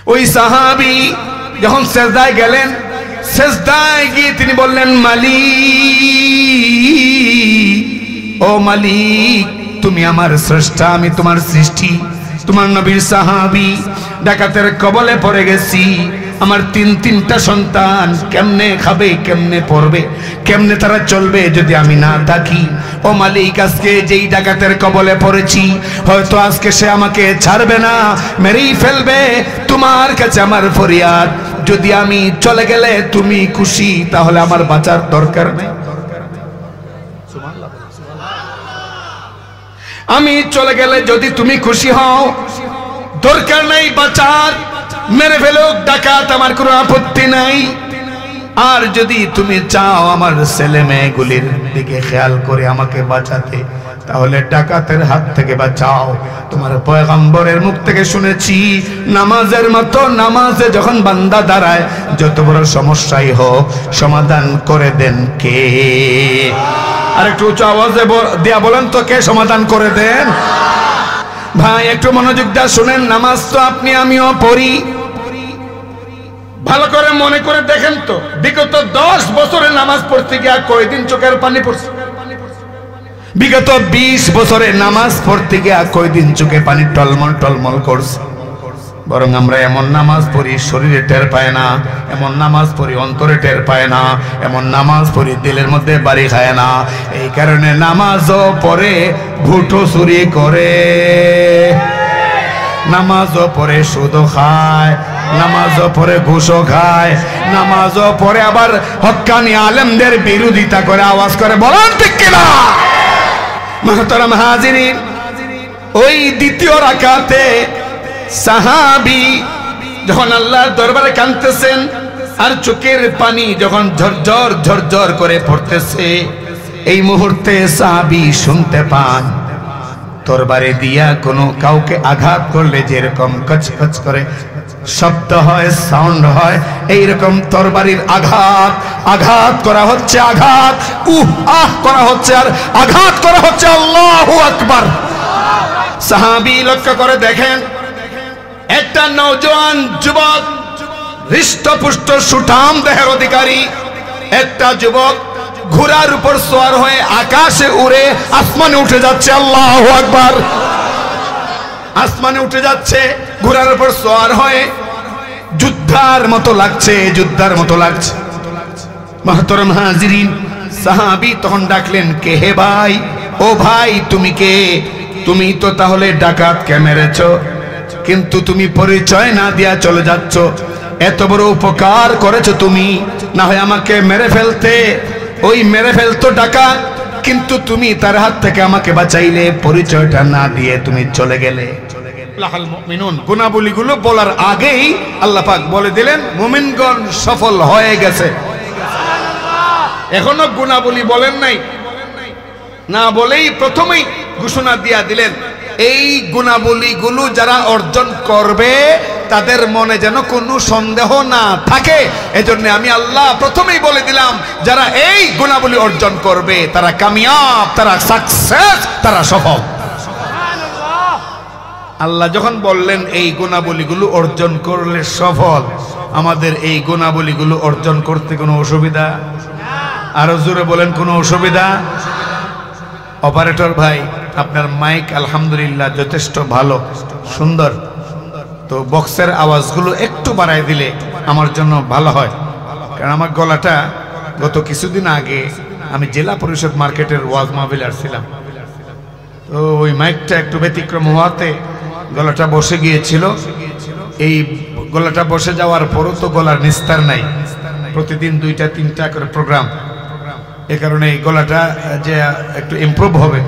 ওই সাহাবী যখন সিজদায় গেলেন, সিজদায় গিয়ে তিনি বললেন, মালিক, ও মালিক, তুমি আমার স্রষ্টা, আমি তোমার সৃষ্টি, তোমার নবীর সাহাবী, ডাকাতের কবলে পড়ে গেছি। আমার তিনটা সন্তান কেমনে খাবে, কেমনে পড়বে, কেমনে তারা চলবে যদি আমি না থাকি? ও মালিক, আজকে যেই ডাকাতের কবলে পড়েছি, হয়তো আজকে সে আমাকে ছাড়বে না, মেরেই ফেলবে। তোমার কাছে আমার ফরিয়াদ, যদি আমি চলে গেলে তুমি খুশি, তাহলে আমার বাঁচার দরকার নেই। আমি চলে গেলে যদি তুমি খুশি হও, দরকার নাই বাঁচার, মেরে ফেলুক ডাকাত, আমার কোনো আপত্তি নাই। আর যদি তুমি চাও আমার ছেলে মেয়েগুলির দিকে খেয়াল করে আমাকে বাঁচাতে, তাহলে ডাকাতের হাত থেকে বাঁচাও। তোমার পয়গম্বরের মুখ থেকে শুনেছি, নামাজের মতো নামাজে যখন বান্দা দাঁড়ায়, যত বড় সমস্যাই হোক সমাধান করে দেন কে? আর একটু উঁচু আওয়াজে দিয়া বলেন তো, কে সমাধান করে দেন? ভাই একটু মনোযোগ দিয়ে শুনেন, নামাজ তো আপনি আমিও পড়ি, ভালো করে মনে করে দেখেন তো, বিগত 10 বছরে নামাজ পড়তে গিয়ে কয়দিন চোখের পানি পড়ছে? বিগত 20 বছরে নামাজ পড়তে গিয়ে কয়দিন চোখে পানি টলমল টলমল করছে? বরং আমরা এমন নামাজ পড়ি শরীরে টের পায় না, এমন নামাজ পড়ি অন্তরে টের পায় না, এমন নামাজ পড়ি দিলের মধ্যে বাড়ি খায় না। এই কারণে নামাজও পড়ে ভুটো চুরি করে, নামাজও পড়ে সুদও খায়, নামাজও পড়ে ঘুষও খায়, নামাজও পড়ে আবার হক্কানি আলেমদের বিরোধিতা করে, আওয়াজ করে বলেন ঠিক কিনা? মুহতারাম হাজিরিন, ওই দ্বিতীয় রাকাতে সাহাবী যখন আল্লাহর দরবারে কাঁদতেছেন আর চোখের পানি যখন ঝরঝর ঝরঝর করে পড়তেছে, এই মুহূর্তে সাহাবী শুনতে পান তরবারে দিয়া কোনো কাউকে আঘাত করলে যেরকম কচকচ করে শব্দ হয়, সাউন্ড হয়, এইরকম তরবারির আঘাত আঘাত করা হচ্ছে, আঘাত আহ করা হচ্ছে, আর আঘাত করা হচ্ছে। আল্লাহু আকবার। সাহাবী লক্ষ্য করে দেখেন, একটা নওজোয়ান যুবক, হৃষ্টপুষ্ট সুঠাম দেহের অধিকারী একটা যুবক, ঘোড়ার উপর সওয়ার হয়ে আকাশে উড়ে আসমানে উঠে যাচ্ছে। আল্লাহু আকবার। আসমানে উঠে যাচ্ছে, ঘোড়ার উপর সওয়ার হয়ে, যুদ্ধার মতো লাগছে, যুদ্ধার মতো লাগছে। মুহতারাম হাজিরিন, সাহাবী তখন ডাকলেন, কে হে ভাই? ও ভাই, তুমি কে? তুমি তো তাহলে ডাকাতকে মেরেছো, কিন্তু তুমি পরিচয় না দিয়া চলে যাচ্ছ। এত বড় উপকার করেছো তুমি, না হয় আমাকে মেরে ফেলতে। ওই মেরে ফেলতো ডাকাত, কিন্তু তুমি তার হাত থেকে আমাকে বাঁচাইলে, পরিচয়টা না দিয়ে তুমি চলে গেলে। গুণাবলীগুলো বলার আগেই আল্লাহ পাক বলে দিলেন, মুমিনগণ সফল হয়ে গেছে। এখনো গুণাবলী বলেন নাই, না বলেই প্রথমেই ঘোষণা দিয়া দিলেন, এই গুণাবলীগুলো যারা অর্জন করবে তাদের মনে যেন কোনো সন্দেহ না থাকে। এজন্য আমি আল্লাহ প্রথমেই বলে দিলাম, যারা এই গুণাবলী অর্জন করবে তারা কামিয়াব, তারা সাকসেস, তারা সফল। আল্লাহ যখন বললেন এই গুণাবলীগুলো অর্জন করলে সফল, আমাদের এই গুণাবলীগুলো অর্জন করতে কোনো অসুবিধা? আরো জোরে বলেন, কোনো অসুবিধা? অপারেটর ভাই, আপনার মাইক আলহামদুলিল্লাহ যথেষ্ট ভালো, সুন্দর, তো বক্সের আওয়াজগুলো একটু বাড়ায় দিলে আমার জন্য ভালো হয়। কারণ আমার গলাটা গত কিছুদিন আগে আমি জেলা পরিষদ মার্কেটের ওয়াজ মাহফিলে আসছিলাম, তো ওই মাইকটা একটু ব্যতিক্রম হওয়াতে গলাটা বসে গিয়েছিল। এই গলাটা বসে যাওয়ার পরও তো গলার নিস্তার নাই, প্রতিদিন 2-3টা করে প্রোগ্রাম, এ কারণে এই গলাটা যে একটু ইমপ্রুভ হবে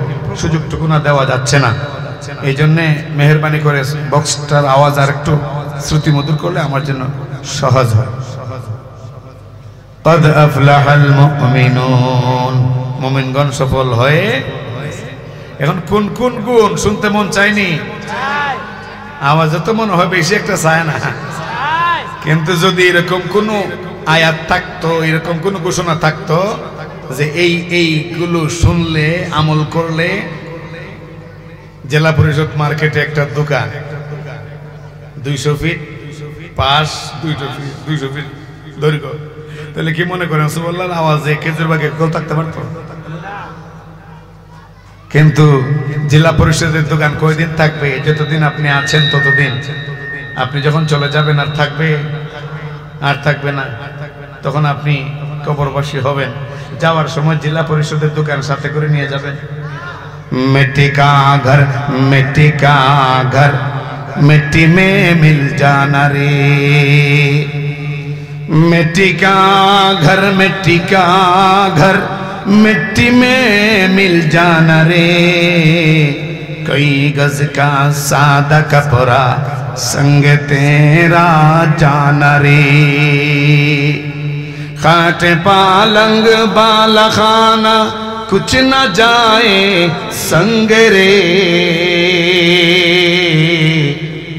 সুযোগটুকু না দেওয়া যাচ্ছে না। এই জন্যে মেহরবানি করে বক্সটার আওয়াজ আর একটু শ্রুতিমধুর করলে আমার জন্য সহজ হয়। قد أفلح المؤمنون, মুমিনগণ সফল হয়ে। এখন কোন কোন গুণ শুনতে মন চায়নি? আওয়াজে তো মনে হয় বেশি একটা চায় না, কিন্তু যদি এরকম কোন আয়াত থাকতো, এরকম কোন ঘোষণা থাকতো যে এইগুলো শুনলে, আমল করলে, জেলা পরিষদ মার্কেটে একটা দোকান 200 ফিট পাশ 200 ফিট দৈর্ঘ্য, তাহলে কি মনে করেন সুবহানাল্লাহর আওয়াজে খেজুর বাগের গোল থাকতে পারতো? কিন্তু জেলা পরিষদের দোকান কয়দিন থাকবে? যতদিন আপনি আছেন ততদিন। আপনি যখন চলে যাবেন আর থাকবে না, তখন আপনি কবরবাসী হবেন। যাওয়ার সময় জেলা পরিষদের দোকান সাথে করে নিয়ে যাবেন। मिट्टी का घर मिट्टी में मिल जाना रे, मिट्टी का घर मिट्टी में मिल जाना रे, कई गज का सादा कपड़ा संग तेरा जाना रे, खाट पालंग बाला खाना कुछ न जाए संग रे,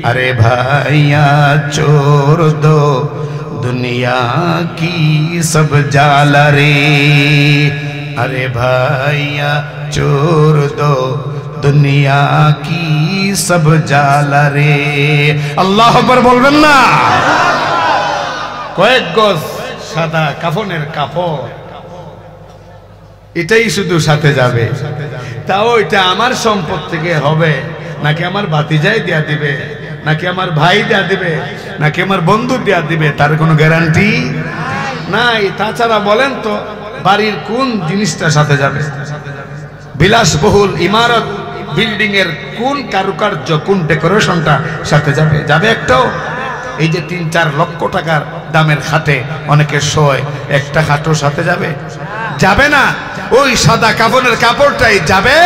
अरे भैया छोड़ दो दुनिया की सब जाला रे, अरे भैया छोड़ दो दुनिया की सब जाला रे। अल्लाह अकबर बोलবেন না? কয়েক গজ সাদা কাফনের কাপড়, এটাই শুধু সাথে যাবে। তাও এটা আমার সম্পদ থেকে হবে নাকি আমার ভাতিজাই দেয়া দিবে, নাকি আমার ভাই দেয়া দিবে, নাকি আমার বন্ধু দেয়া দিবে, তার কোনো গ্যারান্টি নাই। তাছাড়া বলেন তো বাড়ির কোন জিনিসটা সাথে যাবে? বিলাসবহুল ইমারত বিল্ডিং এর কোন কারুকার্য, কোন ডেকোরেশনটা সাথে যাবে? যাবে একটাও? এই যে 3-4 লক্ষ টাকার দামের খাটে অনেকে শোয়, একটা খাটও সাথে যাবে? যাবে না। ওই সাদা কাফনের কাপড়টাই যাবে,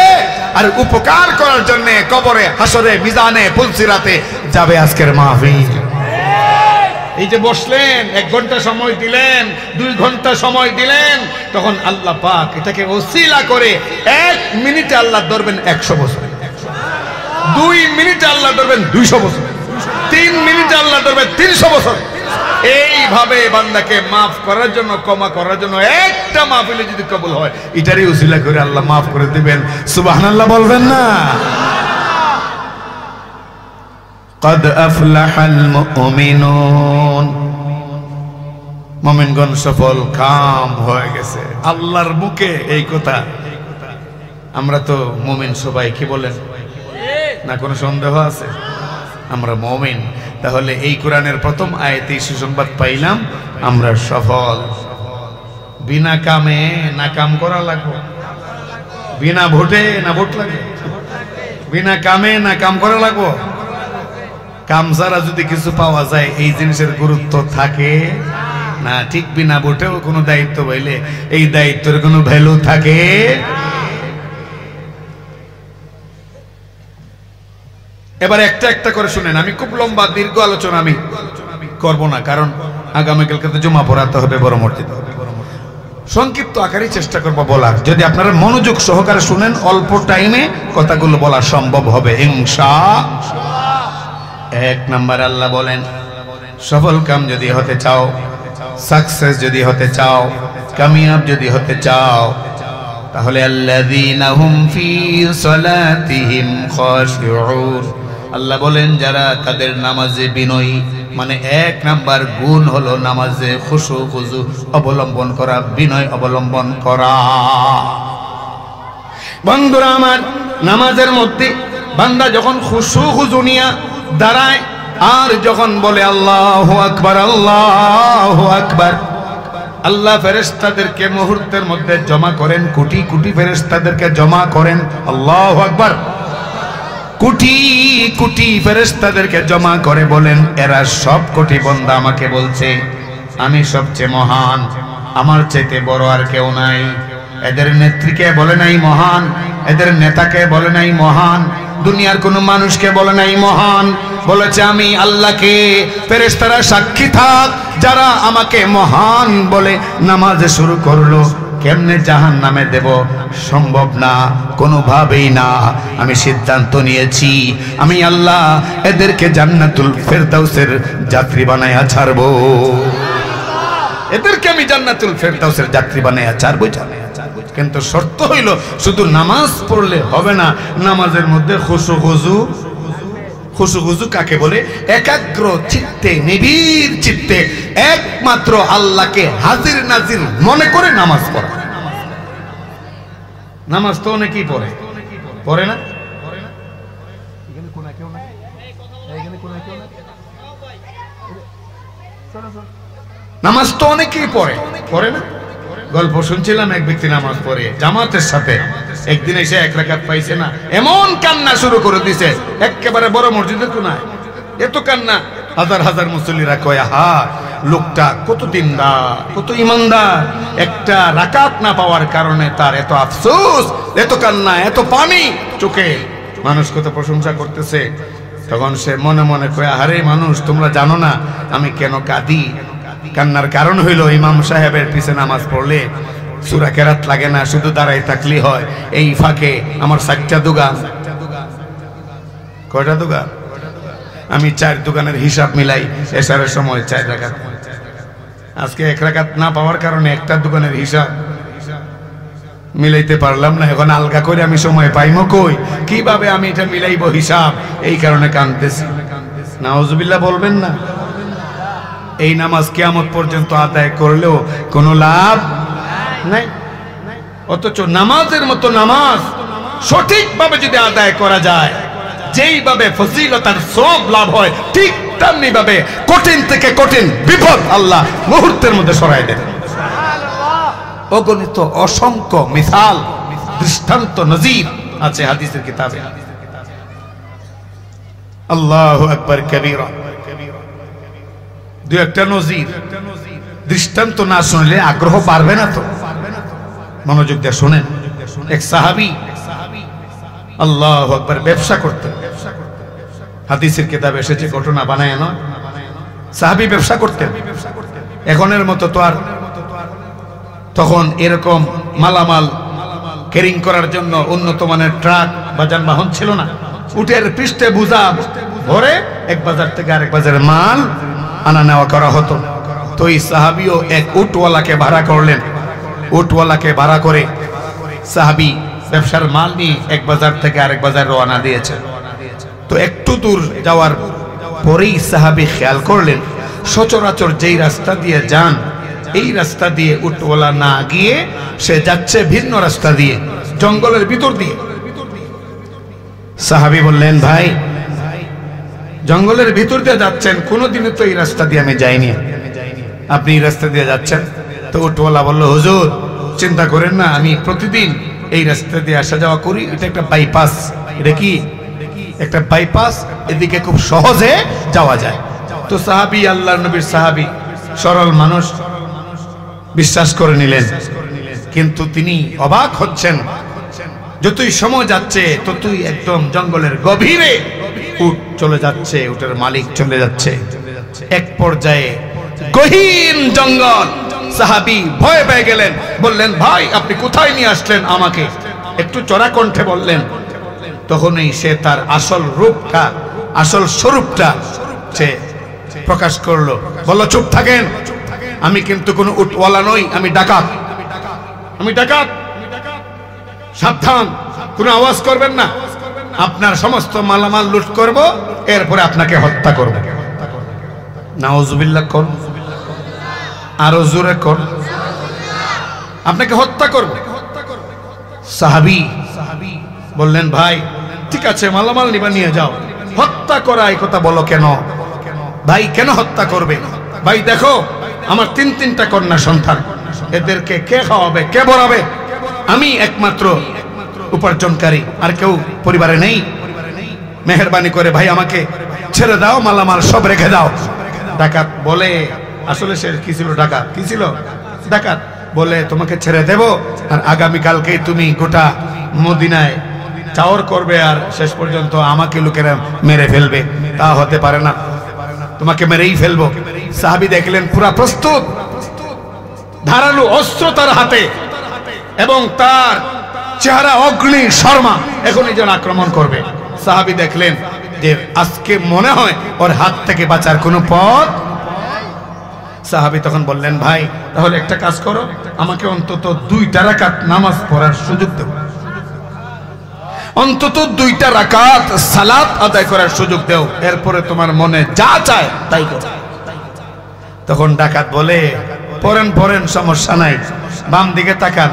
আর উপকার করার জন্য কবরে, হাসরে, মিজানে, পুলসিরাতে যাবে আজকের মাহফিল। এই যে বসলেন, 1 ঘন্টা সময় দিলেন, 2 ঘন্টা সময় দিলেন, তখন আল্লাহ পাক এটাকে ওসিলা করে 1 মিনিটে আল্লাহ ধরবেন 100 বছর, 2 মিনিটে আল্লাহ ধরবেন 200 বছর, 3 মিনিটে আল্লাহ ধরবেন 300 বছর। এইভাবে বান্দাকে মাফ করার জন্য, ক্ষমা করার জন্য একটা মাহফিলে যদি কবুল হয়, এটারই উসিলা করে আল্লাহ মাফ করে দিবেন। সুবহানাল্লাহ বলবেন না? قد أفلح المؤمنون, মুমিনগণ সফল কাম হয়ে গেছে। আল্লাহর মুখে এই কথা। আমরা তো মুমিন সবাই, কি বলেন না? কোনো সন্দেহ আছে? আমরা মুমিন। তাহলে এই কোরআনের প্রথম আয়াতে সুসংবাদ পাইলাম, আমরা সফল। বিনা কামে না কাম করা লাগবে, বিনা ভোটে না ভোট লাগে, বিনা কামে না কাম করা লাগবে। কাম ছাড়া যদি কিছু পাওয়া যায়, এই জিনিসের গুরুত্ব থাকে না। ঠিক বিনা ভোটেও কোনো দায়িত্ব পাইলে এই দায়িত্বের কোনো ভ্যালু থাকে। এবার একটা একটা করে শুনেন। আমি খুব লম্বা দীর্ঘ আলোচনা আমি করব না, কারণ আগামীকালকে তো জমা পড়াতে হবে বড় মসজিদে। সংক্ষিপ্ত আকারে চেষ্টা করবো বলার। যদি আপনারা মনোযোগ সহকারে শুনেন, অল্প টাইমে কথাগুলো বলা সম্ভব হবে ইনশাআল্লাহ। 1 নাম্বার, আল্লাহ বলেন সফল কাম যদি হতে চাও, সাকসেস যদি হতে চাও, কামিয়াব যদি হতে চাও, তাহলে আল্লাযীনা হুম ফি সালাতিহিম খাশিউন। আল্লাহ বলেন যারা তাদের নামাজে বিনয়ী, মানে 1 নাম্বার গুণ হলো নামাজে খুশু খুজু অবলম্বন করা, বিনয় অবলম্বন করা। বন্ধুরা আমার, নামাজের মধ্যে বান্দা যখন খুশু খুজু নিয়া দাঁড়ায় আর যখন বলে আল্লাহু আকবার, আল্লাহু আকবার, আল্লাহ ফেরেশতাদেরকে মুহূর্তের মধ্যে জমা করেন, কোটি কোটি ফেরেশতাদেরকে জমা করেন। আল্লাহু আকবার। কোটি কোটি ফেরেশতাদেরকে জমা করে বলেন, এরা সব কোটি বান্দা আমাকে বলছে আমি সবচেয়ে মহান, আমার চাইতে বড় আর কেউ নাই। এদের নেত্রীকে বলে নাই মহান, এদের নেতাকে বলে নাই মহান, দুনিয়ার কোনো মানুষকে বলে নাই মহান, বলেছে আমি আল্লাহকে। ফেরেশতারা সাক্ষী থাক, যারা আমাকে মহান বলে নামাজ শুরু করলো, কেমনে জাহান্নামে দেব? সম্ভব না, কোনোভাবেই না। আমি সিদ্ধান্ত নিয়েছি, আমি আল্লাহ এদেরকে জান্নাতুল ফেরদাউসের যাত্রী বানায়া ছাড়বো। এদেরকে আমি জান্নাতুল ফেরদাউসের যাত্রী বানায়া ছাড়বো। কিন্তু শর্ত হইল শুধু নামাজ পড়লে হবে না, নামাজের মধ্যে খুশু কাকে বলে? একাগ্র চিত্তে, নিবিড় চিত্তে একমাত্র আল্লাহকে হাজির নাজির মনে করে নামাজ পড়া। নামাজ তো অনেকেই পড়ে, পড়ে না? নামাজ তো অনেকেই পড়ে, পড়ে না? গল্প শুনছিলাম, এক ব্যক্তি নামাজ পড়ে জামাতের সাথে, একদিন এসে 1 রাকাত পাইছে না, এমন কান্না শুরু করে দিছে, একেবারে বড় মসজিদের কোনায় এত কান্না। হাজার হাজার মুসল্লিরা কয়, হা লোকটা কত দিনদার, কত ইমানদার, একটা রাকাত না পাওয়ার কারণে তার এত আফসোস, এত কান্না, এত পানি চোখে। মানুষ কত প্রশংসা করতেছে। তখন সে মনে মনে কয়, আরে মানুষ, তোমরা জানো না আমি কেন কাঁদি? কান্নার কারণ হইল ইমাম সাহেবের পিছে নামাজ পড়লে সূরা কেরাত লাগে না, শুধু দাঁড়াই থাকলি হয়। এই ফাঁকে আমার 4টা দোকান। কয়টা দোকান? আমি 4 দোকানের হিসাব মিলাই এশারের সময় 4 রাকাত। আজকে 1 রাকাত না পাওয়ার কারণে একটা দোকানের হিসাব মিলাইতে পারলাম না। এখন আলগা করে আমি সময় পাইমো কই? কিভাবে আমি এটা মিলাইবো হিসাব? এই কারণে কাঁদতেছি। নাউজুবিল্লাহ বলবেন না? এই নামাজ কিয়ামত পর্যন্ত আদায় করলেও কোনো লাভ নাই। অথচ নামাজের মতো নামাজ সঠিকভাবে যদি আদায় করা যায়, যেইভাবে ফজিলত আর সওয়াব লাভ হয়, ঠিক তেমনি ভাবে কঠিন থেকে কঠিন বিপদ আল্লাহ মুহূর্তের মধ্যে সরায় দেন। অগণিত অসংখ্য মিসাল, দৃষ্টান্ত, নজির আছে হাদিসের কিতাবে। আল্লাহু আকবার কবীরা। 2-1টা নজির, দৃষ্টান্ত না শুনলে আগ্রহ বাড়বে না। তো মনোযোগ দিয়ে শুনেন। এক সাহাবী আল্লাহু আকবার ব্যবসা করতেন। হাদিসের কিতাবে এসেছে, ঘটনা বানায় নয়। সাহাবী ব্যবসা করতেন। এখনের মতো তো আর তখন এরকম মালামাল ক্যারিং করার জন্য উন্নত মানের ট্রাক বা যানবাহন ছিল না। উটের পৃষ্ঠে বোঝা ভরে এক বাজার থেকে আরেক বাজারে মাল আনা নেওয়া করা হতো। তো এই সাহাবীও এক উটওয়ালাকে ভাড়া করলেন। উটওয়ালাকে ভাড়া করে সাহাবী ব্যবসার মাল নিয়ে এক বাজার থেকে আরেক বাজার রওনা দিয়েছে। তো একটু দূর যাওয়ার পরেই সাহাবী খেয়াল করলেন, সচরাচর যেই রাস্তা দিয়ে যান, এই রাস্তা দিয়ে উটওয়ালা না গিয়ে সে যাচ্ছে ভিন্ন রাস্তা দিয়ে, জঙ্গলের ভিতর দিয়ে। সাহাবী বললেন, ভাই জঙ্গলের ভিতর দিয়ে যাচ্ছেন, কোনোদিনও তো এই রাস্তা দিয়ে আমি যাইনি, আপনি এই রাস্তা দিয়ে যাচ্ছেন। তো উটওয়ালা বলল, হুজুর চিন্তা করেন না, আমি প্রতিদিন এই রাস্তা দিয়ে আসা যাওয়া করি, এটা একটা বাইপাস। এটা কি? একটা বাইপাস, এদিকে খুব সহজে যাওয়া যায়। তো সাহাবী, আল্লাহর নবীর সাহাবী, সরল মানুষ, বিশ্বাস করে নিলেন। কিন্তু তিনি অবাক হচ্ছেন, যতই সময় যাচ্ছে ততই একদম জঙ্গলের গভীরে উট চলে যাচ্ছে, উটের মালিক চলে যাচ্ছে। এক পর্যায়ে গহীন জঙ্গল। সাহাবী ভয় পেয়ে গেলেন, বললেন, ভাই আপনি কোথায় নিয়ে আসলেন আমাকে? একটু চড়া কণ্ঠে বললেন। তখনই সে তার আসল রূপটা, আসল স্বরূপটা সে প্রকাশ করলো। বলল, চুপ থাকেন, আমি কিন্তু কোনো উটওয়ালা নই, আমি ডাকাত। আমি ডাকাত, সাবধান, কোনো আওয়াজ করবেন না। আপনার সমস্ত মালামাল লুট করব, এরপরে আপনাকে হত্যা করব। নাউজুবিল্লাহ কোন? আরো জোরে কোন? আপনাকে হত্যা করব। সাহাবী বললেন, ভাই ঠিক আছে, মালামাল নিবা নিয়ে যাও, হত্যা করা এই কথা বলো কেন? ভাই কেন হত্যা করবে? ভাই দেখো আমার 3-3টা কন্যা সন্তান, এদেরকে কে খাওয়াবে, কে বড়াবে? আমি একমাত্র উপার্জনকারী, আর কেউ পরিবারে নেই। মেহেরবানি করে ভাই আমাকে ছেড়ে দাও, মালামাল সব রেখে দাও। ডাকাত বলে, আসলে সে কি ছিল? ডাকাত কি ছিল? ডাকাত বলে, তোমাকে ছেড়ে দেব, আর আগামী কালকেই তুমি গোটা মদিনায় চাওয়ার করবে, আর শেষ পর্যন্ত আমাকে লোকেরা মেরে ফেলবে। তা হতে পারে না, তোমাকে মেরেই ফেলবো। সাহাবী দেখলেন পুরা প্রস্তুত, ধারালো অস্ত্র তার হাতে, এবং তার চেহারা অগ্নি শর্মা, এখনই যেন আক্রমণ করবে। সাহাবী দেখলেন যে আজকে মনে হয় ওর হাত থেকে বাঁচার কোনো পথ। সাহাবী তখন বললেন, ভাই তাহলে একটা কাজ করো, আমাকে অন্তত 2 রাকাত নামাজ পড়ার সুযোগ দেব। অন্তত 2টা রাকাত সালাত আদায় করার সুযোগ দাও, এরপরে তোমার মনে যা চায় তাই করো। তখন ডাকাত বলে, পড়েন পড়েন, সমস্যা নাই। বাম দিকে তাকান।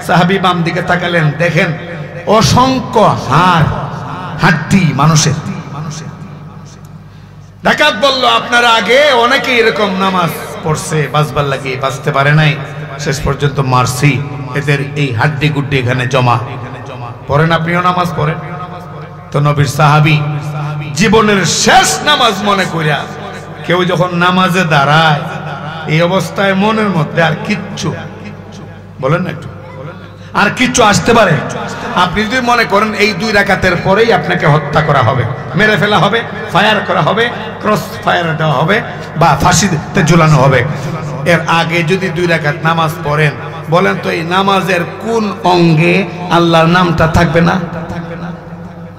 সাহাবী বাম দিকে তাকালেন, দেখেন অসংখ্য হাড্ডি মানুষের। ডাকাত বলল, আপনারা আগে অনেকে এরকম নামাজ পড়ছে, বাঁচবার লাগে বাঁচতে পারে নাই, শেষ পর্যন্ত মারছি, এদের এই হাড্ডি গুড্ডি এখানে জমা। পড়েন, আপনিও নামাজ পড়েন। তো নবীর সাহাবী জীবনের শেষ নামাজ মনে করিয়া কেউ যখন নামাজে দাঁড়ায়, এই অবস্থায় মনের মধ্যে আর কিচ্ছু বলেন না, একটু আর কিচ্ছু আসতে পারে। আপনি যদি মনে করেন এই 2 রাকাতের পরেই আপনাকে হত্যা করা হবে, মেরে ফেলা হবে, ফায়ার করা হবে, ক্রস ফায়ার দেওয়া হবে বা ফাঁসিতে ঝুলানো হবে, এর আগে যদি 2 রাকাত নামাজ পড়েন, বলেন তো এই নামাজের কোন অঙ্গে আল্লাহর নামটা থাকবে না?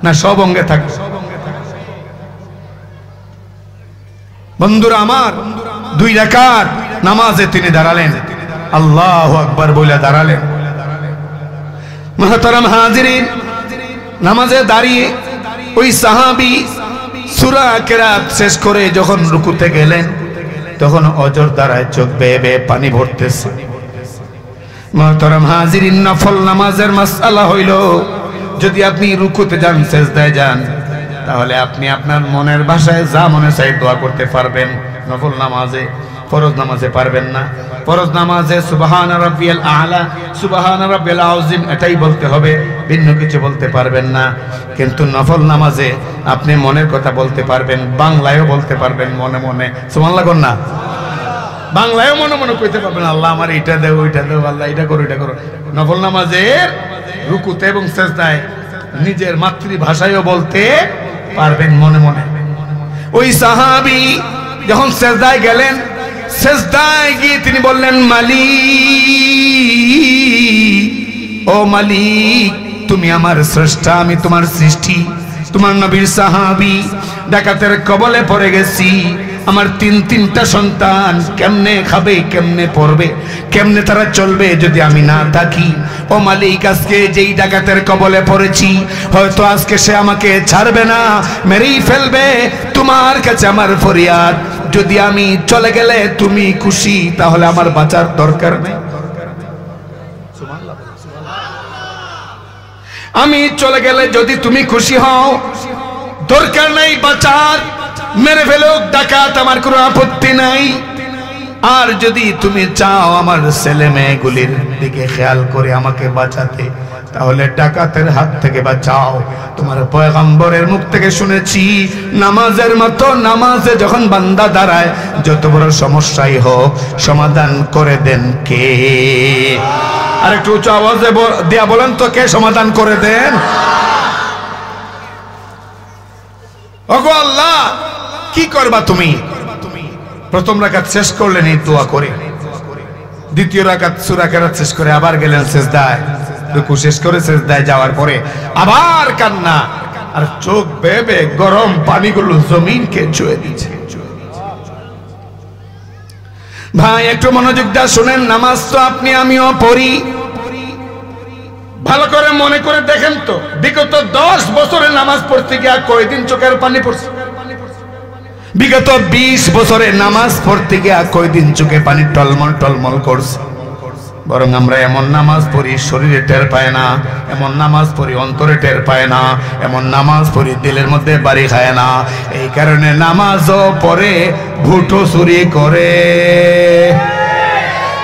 না সব অঙ্গে থাকবে? বন্ধুরা আমার, 2 রাকাত নামাজে তিনি দাঁড়ালেন, আল্লাহু আকবার বলে দাঁড়ালেন। মুহতারাম হাজিরিন, নামাজে দাঁড়িয়ে ওই সাহাবী সূরা কেরাত শেষ করে যখন রুকুতে গেলেন, তখন অজর দ্বারায় চোখ বেয়ে বেয়ে পানি ভরতেছে। মুহতারাম হাজিরিন, নফল নামাজের মাসআলা হইল, যদি আপনি রুকুতে যান, সিজদায় যান, তাহলে আপনি আপনার মনের ভাষায় যা মনে চাই দোয়া করতে পারবেন। নফল নামাজে, ফরজ নামাজে পারবেন না। ফরজ নামাজে সুবহান রাব্বিয়াল আ'লা, সুবহান রাব্বিয়াল আযীম এটাই বলতে হবে, ভিন্ন কিছু বলতে পারবেন না। কিন্তু নফল নামাজে আপনি মনের কথা বলতে পারবেন, বাংলায়ও বলতে পারবেন মনে মনে, সুবহানাল্লাহ কোন না, বাংলায়ও মনে মনে কইতে পারবেন, আল্লাহ আমার এটা দেও, ওইটা দেও, আল্লাহ এটা করো, এটা করো। নফল নামাজের রুকুতে এবং সিজদায় নিজের মাতৃভাষায়ও বলতে পারবেন মনে মনে। ওই সাহাবী যখন সিজদায় গেলেন, সিজদায় গিয়ে তিনি বললেন, মালিক, ও মালিক, তুমি আমার স্রষ্টা, আমি তোমার সৃষ্টি, তোমার নবীর সাহাবী, ডাকাতের কবলে পড়ে গেছি। আমার 3টা সন্তান কেমনে খাবে, কেমনে পড়বে, কেমনে তারা চলবে যদি আমি না থাকি? ও মালিক, আজকে যেই ডাকাতের কবলে পড়েছি, হয়তো আজকে সে আমাকে ছাড়বে না, মেরেই ফেলবে। তোমার কাছে আমার ফরিয়াদ, যদি আমি চলে গেলে তুমি খুশি, তাহলে আমার বাঁচার দরকার নেই। আমি চলে গেলে যদি তুমি খুশি হও, দরকার নেই বাঁচার, মেরে ফেলুক ডাকাত, আমার কোনো আপত্তি নাই। আর যদি তুমি চাও আমার ছেলে মেয়েগুলির দিকে খেয়াল করে আমাকে বাঁচাতে, তাহলে ডাকাতের হাত থেকে বাঁচাও। তোমার পয়গম্বরের মুখ থেকে শুনেছি, নামাজের মতো নামাজে যখন বান্দা দাঁড়ায়, যত বড় সমস্যাই হোক সমাধান করে দেন কে? আর একটু উঁচু আওয়াজে দিয়া বলেন তো, কে সমাধান করে দেন? ওগো আল্লাহ, কি করবা তুমি? প্রথম রাকাত শেষ করলেন এই দোয়া করে, দ্বিতীয় রাকাত সূরা কেরাত শেষ করে আবার গেলেন সিজদায়, রুকু শেষ করে সিজদায় যাওয়ার পরে আবার কান্না, আর চোখ বেয়ে বেয়ে গরম পানিগুলো জমিনকে ছুঁয়ে দিচ্ছে। ভাই একটু মনোযোগ দিয়ে শুনেন, নামাজ তো আপনি আমিও পড়ি, ভালো করে মনে করে দেখেন তো, বিগত 10 বছরে নামাজ পড়তে গিয়ে কয়দিন চোখের পানি পড়ছে? বিগত 20 বছরে নামাজ পড়তে গিয়ে কয়দিন চোখে পানি টলমল টলমল করছে? বরং আমরা এমন নামাজ পড়ি শরীরে টের পায় না, এমন নামাজ পড়ি অন্তরে টের পায় না, এমন নামাজ পড়ি দিলের মধ্যে বাড়ি খায় না। এই কারণে নামাজও পড়ে ভুটো চুরি করে,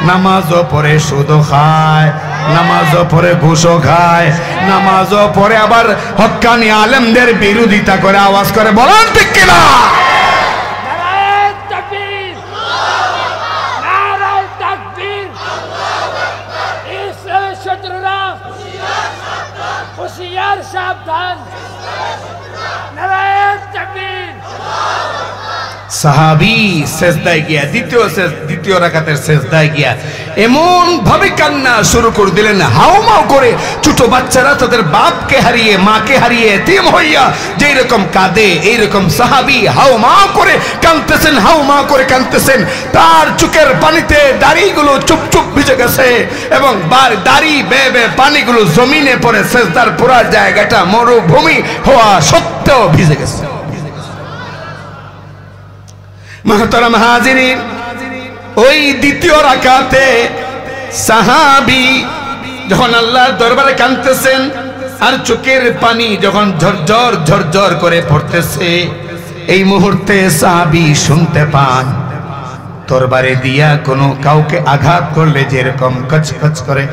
নামাজও পড়ে সুদও খায়, নামাজও পড়ে ঘুষও খায়, নামাজও পড়ে আবার হক্কানি আলেমদের বিরোধিতা করে, আওয়াজ করে বলেন ঠিক কিনা? সাহাবী সেজদায় গিয়া দ্বিতীয় রাকাতের সেজদায় গিয়া এমন ভাবে কান্না শুরু করে দিলেন, হাউমাউ করে। ছোট বাচ্চারা তাদের বাপকে হারিয়ে, মাকে হারিয়ে এতিম হইয়া যেই রকম কাঁদে, এইরকম সাহাবী হাউমাউ করে কাঁদতেছেন, হাউমাউ করে কাঁদতেছেন। তার চোখের পানিতে দাড়িগুলো চুপ চুপ ভিজে গেছে এবং দাড়ি বেয়ে বেয়ে পানিগুলো জমিনে পড়ে, সেজদার পুরা জায়গাটা মরুভূমি হওয়া সত্ত্বেও ভিজে গেছে। মুহতারাম হাজিরিন, ওই দ্বিতীয় রাকাতে সাহাবী যখন আল্লাহর দরবারে কাঁদতেছেন আর চোখের পানি যখন ঝরঝর ঝরঝর করে পড়তেছে, এই মুহূর্তে সাহাবী শুনতে পান তরবারে দিয়া কোনো কাউকে আঘাত করলে যেরকম কচকচ করে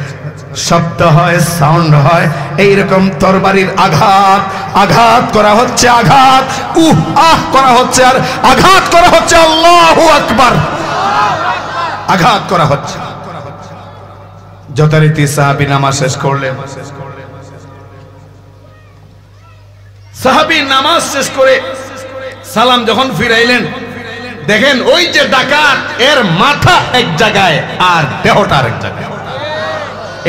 শব্দ হয়, সাউন্ড হয়, এইরকম তরবারির আঘাত আঘাত করা হচ্ছে, আঘাত আহ করা হচ্ছে, আর আঘাত করা হচ্ছে, আল্লাহু আকবার, আঘাত করা হচ্ছে। যথারীতি সাহাবী নামাজ শেষ করলেন। সাহাবী নামাজ শেষ করে সালাম যখন ফিরাইলেন, দেখেন ওই যে ডাকাত, এর মাথা এক জায়গায় আর দেহটা আরেক জায়গায়।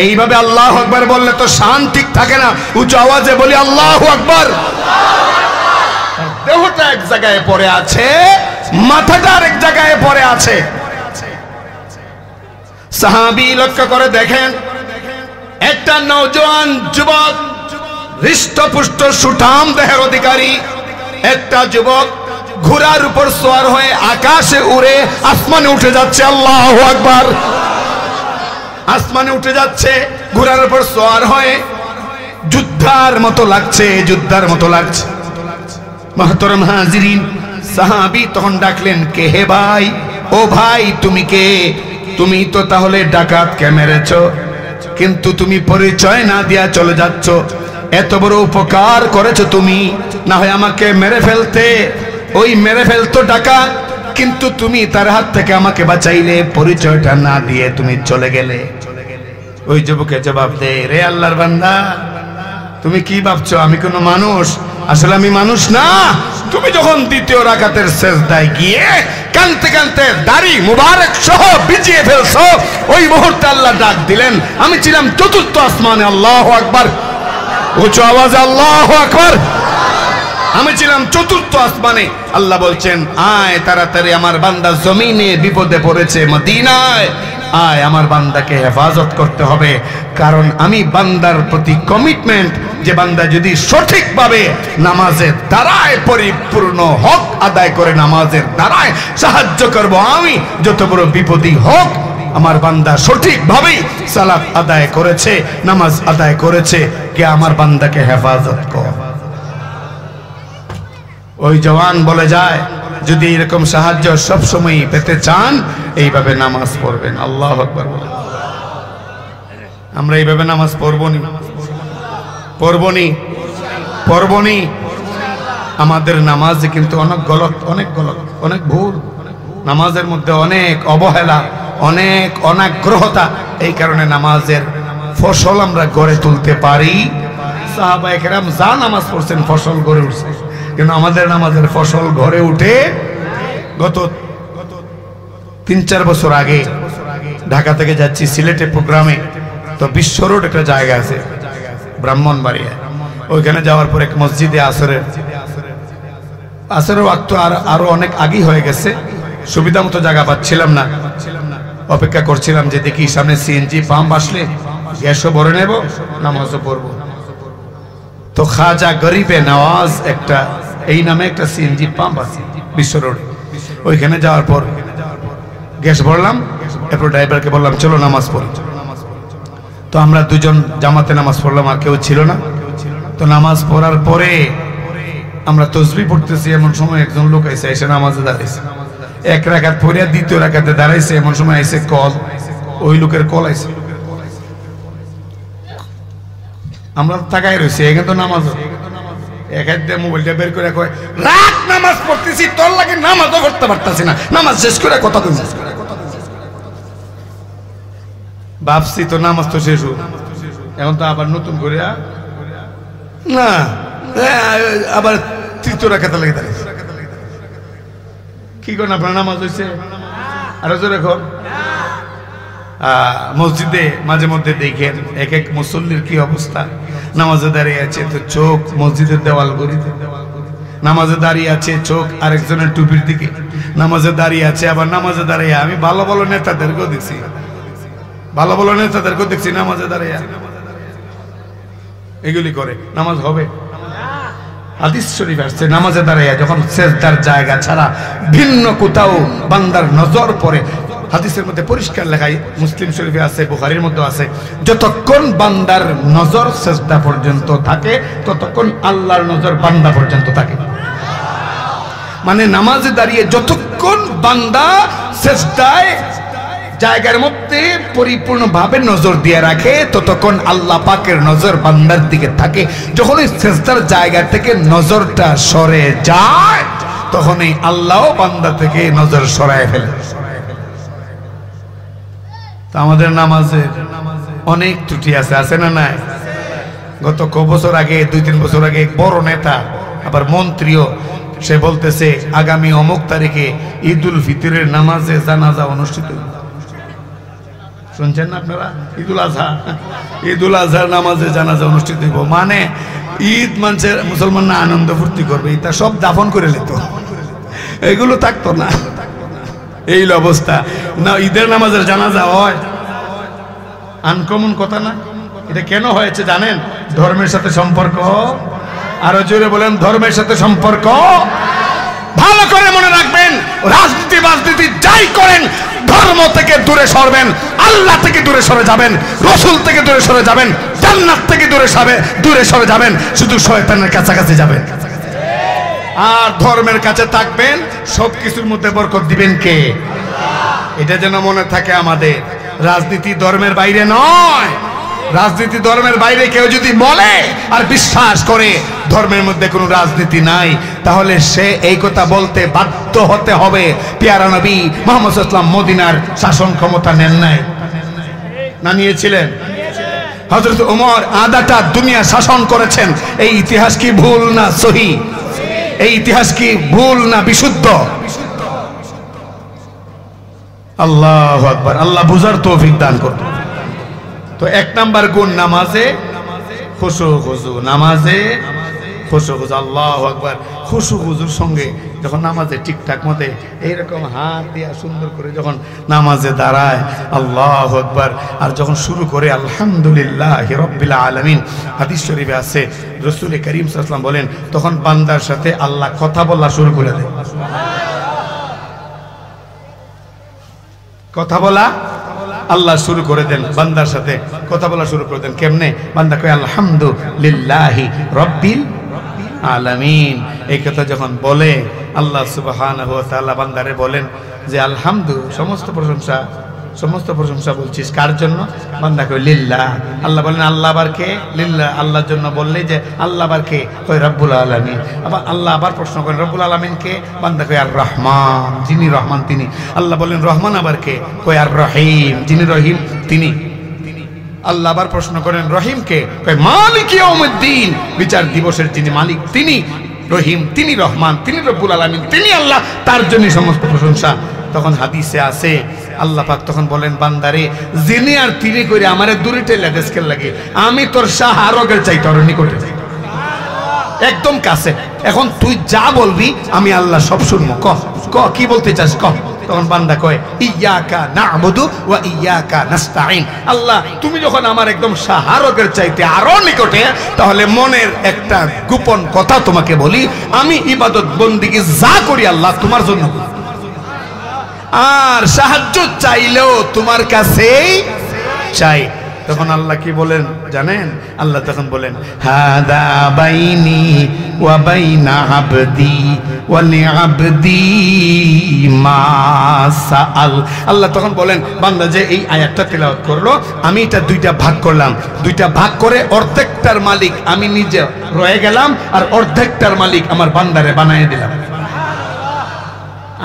এইভাবে আল্লাহু আকবার বললে তো শান ঠিক থাকে না, উচ্চ আওয়াজে বলি আল্লাহু আকবার। দেহটা এক জায়গায় পড়ে আছে, মাথাটা আরেক জায়গায় পড়ে আছে। সাহাবী লক্ষ্য করে দেখেন একটা নওজোয়ান যুবক, হৃষ্টপুষ্ট সুঠাম দেহের অধিকারী একটা যুবক ঘোড়ার উপর সওয়ার হয়ে আকাশে উড়ে আসমানে উঠে যাচ্ছে। আল্লাহু আকবার। আসমানে উঠে যাচ্ছে ঘোড়ার উপর সওয়ার হয়ে, যুদ্ধার মতো লাগছে, যুদ্ধার মতো লাগছে। মুহতারাম হাজিরিন, সাহাবী তখন ডাকলেন, কে হে ভাই? ও ভাই তুমি কে? তুমি তো তাহলে ডাকাতকে মেরেছো, কিন্তু তুমি পরিচয় না দিয়া চলে যাচ্ছ। এত বড় উপকার করেছো তুমি, না হয় আমাকে মেরে ফেলতে। ওই মেরে ফেলতো ডাকাত, কিন্তু তুমি তার হাত থেকে আমাকে বাঁচাইলে, পরিচয়টা না দিয়ে তুমি চলে গেলে। ওই যুবকে জবাব দেয়, রে আল্লাহর বান্দা, তুমি কি ভাবছো আমি কোনো মানুষ? আসলে আমি মানুষ না। তুমি যখন দ্বিতীয় রাকাতের সেজদায় গিয়ে কাঁদতে কাঁদতে দাড়ি মুবারক সহ ভিজিয়ে ফেলছো, ওই মুহূর্তে আল্লাহ ডাক দিলেন, আমি ছিলাম চতুর্থ আসমানে। আল্লাহু আকবার, উচ্চ আওয়াজে আল্লাহু আকবার। আমি ছিলাম চতুর্থ আসমানে। আল্লাহ বলছেন, আয় তাড়াতাড়ি, আমার বান্দা জমিনে বিপদে পড়েছে, মদিনায় আয়, আমার বান্দাকে হেফাজত করতে হবে। কারণ আমি বান্দার প্রতি কমিটমেন্ট, যে বান্দা যদি সঠিকভাবে নামাজের দ্বারায় পরিপূর্ণ হক আদায় করে, নামাজের দ্বারায় সাহায্য করব আমি, যত বড় বিপদই হোক। আমার বান্দা সঠিকভাবেই সালাত আদায় করেছে, নামাজ আদায় করেছে, কে আমার বান্দাকে হেফাজত কর। ওই জওয়ান বলে যায়, যদি এরকম সাহায্য সব সময় পেতে চান, এইভাবে নামাজ পড়বেন। আল্লাহু আকবার বলেন। আমরা এইভাবে নামাজ পড়বনি, পড়বনি, পড়বনি। আমাদের নামাজে কিন্তু অনেক গলত, অনেক গলত, অনেক ভুল। নামাজের মধ্যে অনেক অবহেলা, অনেক অনাগ্রহতা। এই কারণে নামাজের ফসল আমরা গড়ে তুলতে পারি। সাহাবায়ে কেরাম যা নামাজ পড়ছেন ফসল গড়ে উঠছে, কিন্তু আমাদের নামাজের ফসল ঘরে উঠে। গত 3-4 বছর আগে ঢাকা থেকে যাচ্ছি সিলেটে প্রোগ্রামে, তো বিশ্ব রোড একটা জায়গা আছে ব্রাহ্মণবাড়িয়া, ওইখানে যাওয়ার পর এক মসজিদে আসরের ওয়াক্ত আরো অনেক আগেই হয়ে গেছে, সুবিধা মতো জায়গা পাচ্ছিলাম না। অপেক্ষা করছিলাম যে দেখি সামনে সিএনজি পাম্প আসলে গ্যাসও ভরে নেব, নামাজও পড়বো। তো খাজা গরিবে নওয়াজ একটা, এই নামে একটা সিএনজি পাম্প আছে বিশ্ব রোডে। ওইখানে যাওয়ার পর গ্যাস ভরলাম, এরপর ড্রাইভারকে বললাম চলো নামাজ পড়ি। তো আমরা দুজন জামাতে নামাজ পড়লাম, আর কেউ ছিল না। তো নামাজ পড়ার পরে আমরা তসবিহ পড়তেছি, এমন সময় একজন লোক এসে নামাজে দাঁড়াইছে। এক রাকাত পড়ে দ্বিতীয় রাকাতে দাঁড়াইছে, এমন সময় আইছে কল, ওই লোকের কল আইছে। আমরা তাকাই রয়েছি, এখানে তো নামাজ, এখানে মোবাইলটা বের করে কয়, রাত নামাজ পড়তেছি, তোর লাগে নামাজও করতে পারতাছি না, নামাজ শেষ করে কথা কই। ভাবছি তো নামাজ তো শেষ হোক, এখন তো আবার নতুন করে না, আবার তৃতীয় রাকাতে লেগে দাঁড়িয়েছে। কি করেন আপনার নামাজ হয়েছে? আরো জোরে এখন মসজিদে মাঝে মধ্যে দেখেন এক এক মুসল্লির কি অবস্থা। নামাজে দাঁড়িয়ে আছে তো চোখ মসজিদের দেওয়াল গড়িতে, নামাজে দাঁড়িয়ে আছে চোখ আরেকজনের টুপির দিকে, নামাজে দাঁড়িয়ে আছে আবার নামাজে দাঁড়িয়ে। আমি ভালো ভালো নেতাদেরকেও দেখছি, ভালো ভালো নেতাদেরকেও দেখছি নামাজে দাঁড়িয়ে এগুলি করে। নামাজ হবে? হাদিস শরীফ আসছে নামাজে দাঁড়িয়ে যখন সেজদার জায়গা ছাড়া ভিন্ন কোথাও বান্দার নজর পড়ে, হাদিসের মধ্যে পরিষ্কার লেখায়, মুসলিম শরীফে আছে, বুখারীর মধ্যে আছে, যতক্ষণ বান্দার নজর সেজদা পর্যন্ত থাকে ততক্ষণ আল্লাহর নজর বান্দা পর্যন্ত থাকে। মানে নামাজে দাঁড়িয়ে যতক্ষণ বান্দা সেজদায় জায়গার মধ্যে পরিপূর্ণভাবে নজর দিয়ে রাখে ততক্ষণ আল্লাহ পাকের নজর বান্দার দিকে থাকে। যখন এই সেজদার জায়গা থেকে নজরটা সরে যায় তখনই আল্লাহও বান্দা থেকে নজর সরায় ফেলে। তো আমাদের নামাজে অনেক ত্রুটি আছে, আছে না নাই? গত ক বছর আগে, 2-3 বছর আগে বড় নেতা আবার মন্ত্রীও সে বলতেছে আগামী অমুক তারিখে ঈদুল ফিতরের নামাজে জানাজা অনুষ্ঠিত। শুনছেন না আপনারা? ঈদুল আজহা, ঈদুল আজহার নামাজে জানাজা অনুষ্ঠিত হইব। মানে ঈদ মানুষের মুসলমানরা আনন্দ ফুর্তি করবে, এটা সব দাফন করে নিত, এগুলো থাকতো না। এই অবস্থা না, ঈদের নামাজের জানাজা হয়, আনকমন কথা না। এটা কেন হয়েছে জানেন? ধর্মের সাথে সম্পর্ক। আরো জোরে বলেন, ধর্মের সাথে সম্পর্ক। ভালো করে মনে রাখবেন, রাজনীতি যাই করেন ধর্ম থেকে দূরে সরবেন, আল্লাহ থেকে দূরে সরে যাবেন, রসুল থেকে দূরে সরে যাবেন, জান্নাত থেকে দূরে সরে যাবেন, শুধু শয়তানের কাছাকাছি যাবেন। আর ধর্মের কাছে থাকবেন, সবকিছুর মধ্যে বরকত দিবেন কে? এটা যেন মনে থাকে আমাদের। রাজনীতি ধর্মের বাইরে নয়। রাজনীতি ধর্মের বাইরে কেউ যদি বলে আর বিশ্বাস করে ধর্মের মধ্যে কোনো রাজনীতি নাই, তাহলে সে এই কথা বলতে বাধ্য হতে হবে পেয়ারা নবী মুহাম্মদ সাল্লাল্লাহু আলাইহি ওয়াসাল্লাম মদিনার শাসন ক্ষমতা নেন নাই না? নিয়েছিলেন। হযরত ওমর আদাটা দুনিয়া শাসন করেছেন। এই ইতিহাস কি ভুল না সহি? এই ইতিহাস কি ভুল না বিশুদ্ধ? আল্লাহু আকবার। আল্লাহ বুঝার তৌফিক দান করুন। তো 1 নাম্বার গুণ নামাজে খুশু খুজু, নামাজে খুশু খুজু। আল্লাহু আকবার। খুশু খুজুর সঙ্গে যখন নামাজে ঠিকঠাক মতে এইরকম হাত দিয়া সুন্দর করে যখন নামাজে দাঁড়ায়, আল্লাহু আকবার, আর যখন শুরু করে আলহামদুলিল্লাহি রাব্বিল আলামিন, হাদিস শরীফে আছে রাসূল করিম সাল্লাল্লাহু আলাইহি ওয়াসাল্লাম বলেন তখন বান্দার সাথে আল্লাহ কথা বলা শুরু করে দেয়। কথা বলা আল্লাহ শুরু করে দেন, বান্দার সাথে কথা বলা শুরু করে দেন। কেমনে? বান্দা কয় আলহামদুলিল্লাহি রাব্বিল আলামিন। এই কথা যখন বলে আল্লাহ সুবহানাহু ওয়া তাআলা বান্দারে বলেন যে আলহামদু, সমস্ত প্রশংসা বলছিস কার জন্য? বান্দা কয় লিল্লাহ। আল্লাহ বলেন আল্লাহ আবার কে? লিল্লাহ। আল্লাহর জন্য বললে যে আল্লাহ আবার কে? কয় রব্বুল আলামিন। আবার আল্লাহ আবার প্রশ্ন করেন রব্বুল আলামিন কে? বান্দা কয় আর রহমান, যিনি রহমান তিনি। আল্লাহ বলেন রহমান আবার কে? কয় আর রহিম, যিনি রহিম তিনি। আল্লাহ আবার প্রশ্ন করেন রহিম কে? কয় মালিক ইয়াউমিদ্দিন, বিচার দিবসের যিনি মালিক তিনি রহিম, তিনি রহমান, তিনি রব্বুল আলামিন, তিনি আল্লাহ, তার জন্য সমস্ত প্রশংসা। তখন হাদিসে আছে আল্লাহ পাক তখন বলেন বান্দারে যিনি আর তিনি করে আমারে দূরেতে লাগেসকেল লাগে, আমি তোর শাহরগের চাই তোর নিকটে, একদম কাছে। এখন তুই যা বলবি আমি আল্লাহ সব শুনবো। ক কি বলতে চাস ক। তখন বান্দা কয় ইয়াকা না'বুদু ওয়া ইয়াকা নাস্তাঈন। আল্লাহ তুমি যখন আমার একদম শাহরগের চাইতে আরো নিকটে, তাহলে মনের একটা গোপন কথা তোমাকে বলি, আমি ইবাদত বন্দেগী যা করি আল্লাহ তোমার জন্য, আর সাহায্য চাইলেও তোমার কাছেই চাই। তখন আল্লাহ কি বলেন জানেন? আল্লাহ তখন বলেন হাদা বাইনি ওয়া বাইনা আবদি ওয়া লিআবদি মা সাআল। আল্লাহ তখন বলেন বান্দা যে এই আয়াতটা তেলাওয়াত করলো, আমি এটা দুইটা ভাগ করলাম, দুইটা ভাগ করে অর্ধেকটার মালিক আমি নিজে রয়ে গেলাম, আর অর্ধেকটার মালিক আমার বান্দারে বানায় দিলাম।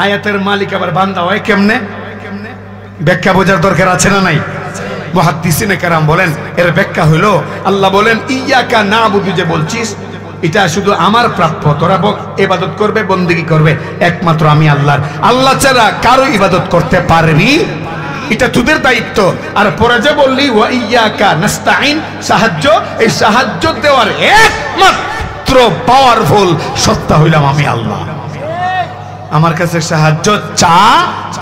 আয়াতের মালিক আবার বান্দা হয় কেমনে? ব্যাখ্যা বোঝার দরকার আছে না নাই? মুহাদ্দিসিনে কেরাম বলেন এর ব্যাখ্যা হলো আল্লাহ বলেন ইয়াকা না'বুদু, যে বলছিস এটা শুধু আমার প্রাপ্য। তোরা ইবাদত করবে, বন্দেগী করবে একমাত্র আমি আল্লাহর। আল্লাহ ছাড়া কারো ইবাদত করতে পারবি, এটা তোদের দায়িত্ব। আর পরে যে বললি ওয়া ইয়াকা নাস্তাইন, সাহায্য, এই সাহায্য দেওয়ার একমাত্র পাওয়ারফুল সত্তা হইলাম আমি আল্লাহ। আমার কাছে সাহায্য চা,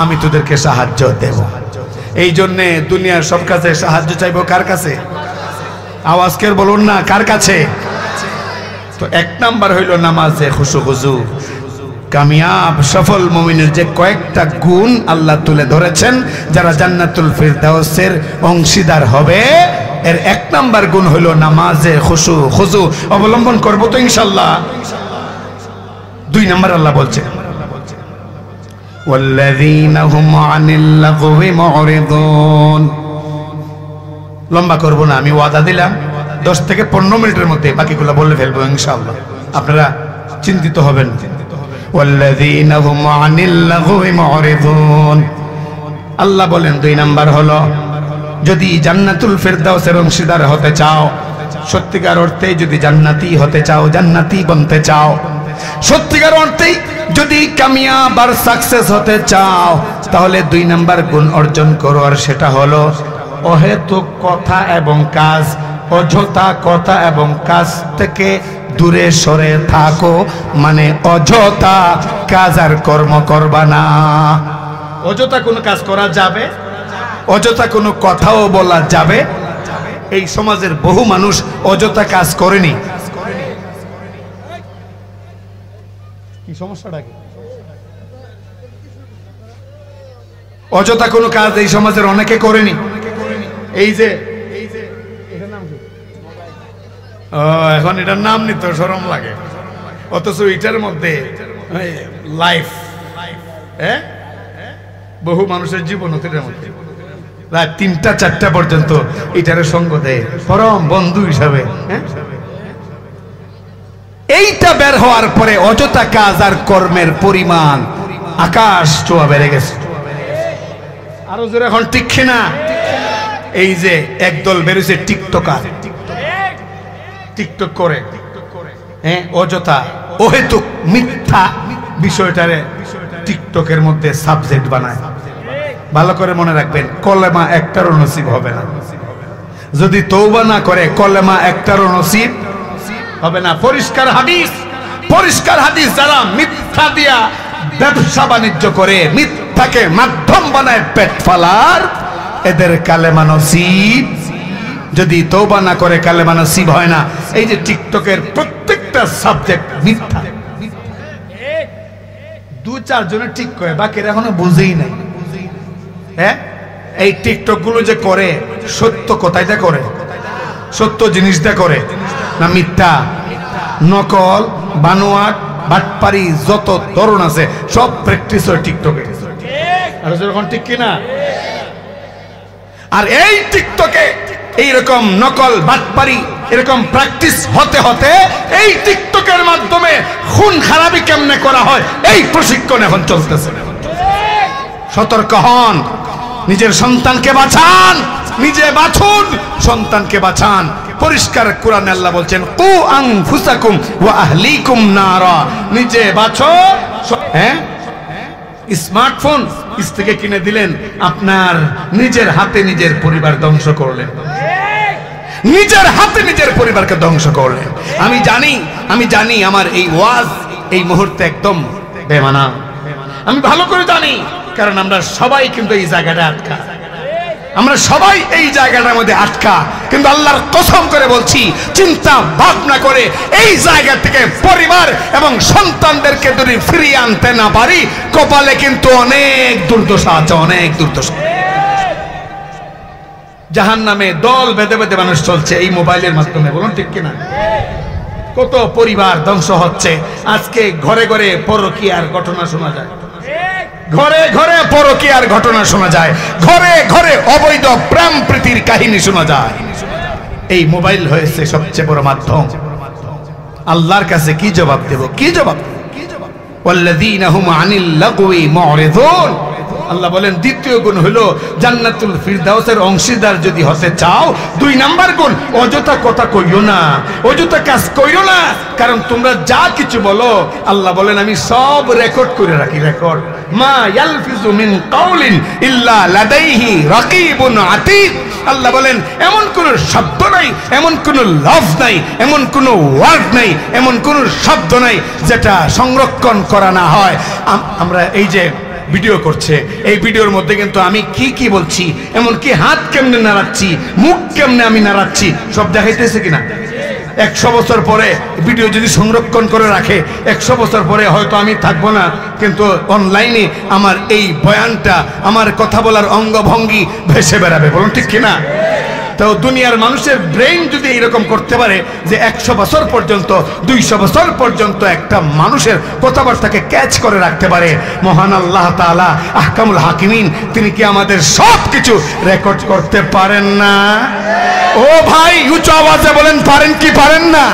আমি তোদেরকে সাহায্য দেব। এই জন্যে দুনিয়ার সব কাছে সাহায্য চাইবো কার কাছে? আওয়াজ করে বলুন না, কার কাছে? তো এক নাম্বার হইল নামাজে খুশু খুজু। কামিয়াব সফল মুমিনের যে কয়েকটা গুণ আল্লাহ তুলে ধরেছেন, যারা জান্নাতুল ফিরদাউসের অংশীদার হবে, এর এক নাম্বার গুণ হইল নামাজে খুশু খুজু অবলম্বন করব তো ইনশাআল্লাহ। দুই নাম্বার আল্লাহ বলছে ওয়াল্লাযীনা হুম আনিল লাগওয়ি মুরিদুন। লম্বা করব না, আমি ওয়াদা দিলাম 10 থেকে 15 মিনিটের মধ্যে বাকিগুলো বলে ফেলবো ইনশাআল্লাহ, আপনারা চিন্তিত হবেন। ওয়াল্লাযীনা হুম আনিল লাগওয়ি মুরিদুন, আল্লাহ বলেন 2 নাম্বার হলো যদি জান্নাতুল ফিরদাউসের অংশীদার হতে চাও, সত্যিকার অর্থে যদি জান্নাতি হতে চাও, জান্নাতি বনতে চাও, সত্যিকার অর্থে যদি কামিয়াব আর সাকসেস হতে চাও, তাহলে 2 নাম্বার গুণ অর্জন করো, আর সেটা হলো অহেতুক কথা এবং কাজ, অযথা কথা এবং কাজ থেকে দূরে সরে থাকো। মানে অযথা কাজ আর কর্ম করবা না। অযথা কোনো কাজ করা যাবে, অযথা কোনো কথাও বলা যাবে। এই সমাজের বহু মানুষ অযথা কাজ করেনি। কি সমস্যাটা কি? অযথা কোনো কাজ এই সমাজের অনেকে করেনি। এই যে এটার নাম কি? এখন এটার নাম নিতে শরম লাগে, অথচ এটার মধ্যে লাইফ, হ্যাঁ, বহু মানুষের জীবন এটার মধ্যে রাত 3টা-4টা পর্যন্ত এটারে সঙ্গ দেয় পরম বন্ধু হিসাবে। এইটা বের হওয়ার পরে অযথা কাজ আর কর্মের পরিমাণ আকাশ ছোঁয়া বেড়ে গেছে। আরো জোরে এখন ঠিক না? এই যে একদল বেরোছে টিকটকার, টিকটক করে, হ্যাঁ, অযথা অহেতুক মিথ্যা বিষয়টারে টিকটকের মধ্যে সাবজেক্ট বানায়। ভালো করে মনে রাখবেন, কলেমা একটারও নসিব হবে না যদি তওবা না করে। কলেমা একটারও নসিব হবে না। পরিষ্কার হাদিস, পরিষ্কার হাদিস, যারা মিথ্যা দিয়া ব্যবসা বাণিজ্য করে, মিথ্যাকে মাধ্যম বানায় পেট ফালার, এদের কালেমা নসিব যদি তওবা না করে কালেমা নসিব হয় না। এই যে টিকটকের প্রত্যেকটা সাবজেক্ট মিথ্যা। 2-4 জনে ঠিক করে, বাকিরা এখনো বুঝেই নাই। হ্যাঁ, এই টিকটক গুলো যে করে, সত্য কোথায়টা করে? সত্য জিনিসটা করে না মিথ্যা? নকল, বানোয়াট, বাটপারি যত ধরন আছে সব প্র্যাকটিস হয় টিকটকে। আর যখন ঠিক কিনা? আর এই টিকটকে এইরকম নকল, বাটপারি এরকম প্র্যাকটিস হতে হতে এই টিকটকের মাধ্যমে খুন খারাপি কেমনে করা হয় এই প্রশিক্ষণ এখন চলতেছে। সতর্ক হন, নিজের সন্তানকে বাঁচান, নিজে বাঁচুন, সন্তানকে বাঁচান। পরিষ্কার কোরআনে আল্লাহ বলছেন কু আনফুসাকুম ওয়া আহলিকুম নারা, নিজে বাঁচো। হ্যাঁ, স্মার্টফোন স্ত্রীকে কিনে দিলেন, আপনার নিজের হাতে নিজের পরিবার ধ্বংস করলেন, নিজের হাতে নিজের পরিবারকে ধ্বংস করলেন। আমি জানি আমার এই ওয়াজ এই মুহূর্তে একদম বেমানা, আমি ভালো করে জানি, কারণ আমরা সবাই কিন্তু এই জায়গাটা আটকা, আমরা সবাই এই জায়গাটার মধ্যে আটকা। কিন্তু আল্লাহর কসম করে বলছি, চিন্তা ভাবনা করে এই জায়গা থেকে পরিবার এবং সন্তানদেরকে যদি ফিরিয়ে আনতে না পারি, কপালে কিন্তু অনেক দুর্দশা আছে, অনেক দুর্দশা। জাহান্নামে দল বেঁধে বেঁধে মানুষ চলছে এই মোবাইলের মাধ্যমে, বলুন ঠিক কিনা? কত পরিবার ধ্বংস হচ্ছে। আজকে ঘরে ঘরে পরকীয়ার ঘটনা শোনা যায়, ঘরে ঘরে পরকীয়ার ঘটনা শোনা যায়, ঘরে ঘরে অবৈধ প্রেম প্রীতির কাহিনী শোনা যায়। এই মোবাইল হয়েছে সবচেয়ে বড় মাধ্যম। আল্লাহর কাছে কি জবাব দেব? কি জবাব? ওয়াল্লাযীনা হুম আনিল লাগওয়ি মুরিদুন, আল্লাহ বলেন দ্বিতীয় গুণ হলো জান্নাতুল ফিরদাউসের অংশীদার যদি হতে চাও, 2 নাম্বার গুণ, অযথা কথা কইও না, অযথা কাজ কইও না। কারণ তোমরা যা কিছু বলো আল্লাহ বলেন আমি সব রেকর্ড করে রাখি, রেকর্ড। মা ইয়ালফিজু মিন কাউলিন ইল্লা লাদাইহি রাকিবুন আতীদ। আল্লাহ বলেন এমন কোন শব্দ নাই, এমন কোন লফজ নাই, এমন কোন ওয়ার্ড নাই, এমন কোন শব্দ নাই যেটা সংরক্ষণ করা না হয়। আমরা এই যে ভিডিও করছে, এই ভিডিওর মধ্যে কিন্তু আমি কি কি বলছি, এমনকি হাত কেমনে নাড়াচ্ছি, মুখ কেমনে আমি নাড়াচ্ছি, সব দেখাইতেছে কিনা? 100 বছর পরে ভিডিও যদি সংরক্ষণ করে রাখে, 100 বছর পরে হয়তো আমি থাকবো না, কিন্তু অনলাইনে আমার এই বয়ানটা, আমার কথা বলার অঙ্গভঙ্গি ভেসে বেড়াবে। বলুন ঠিক কিনা? তো দুনিয়ার মানুষের ব্রেইন যদি এরকম করতে পারে যে 100 বছর পর্যন্ত, 200 বছর পর্যন্ত একটা মানুষের কথাবার্তাকে ক্যাচ করে রাখতে পারে, মহান আল্লাহ তাআলা আহকামুল হাকিমিন তিনি কি আমাদের সব কিছু রেকর্ড করতে পারেন না? ও ভাই, উচ্চ আওয়াজে বলেন পারেন কি পারেন না?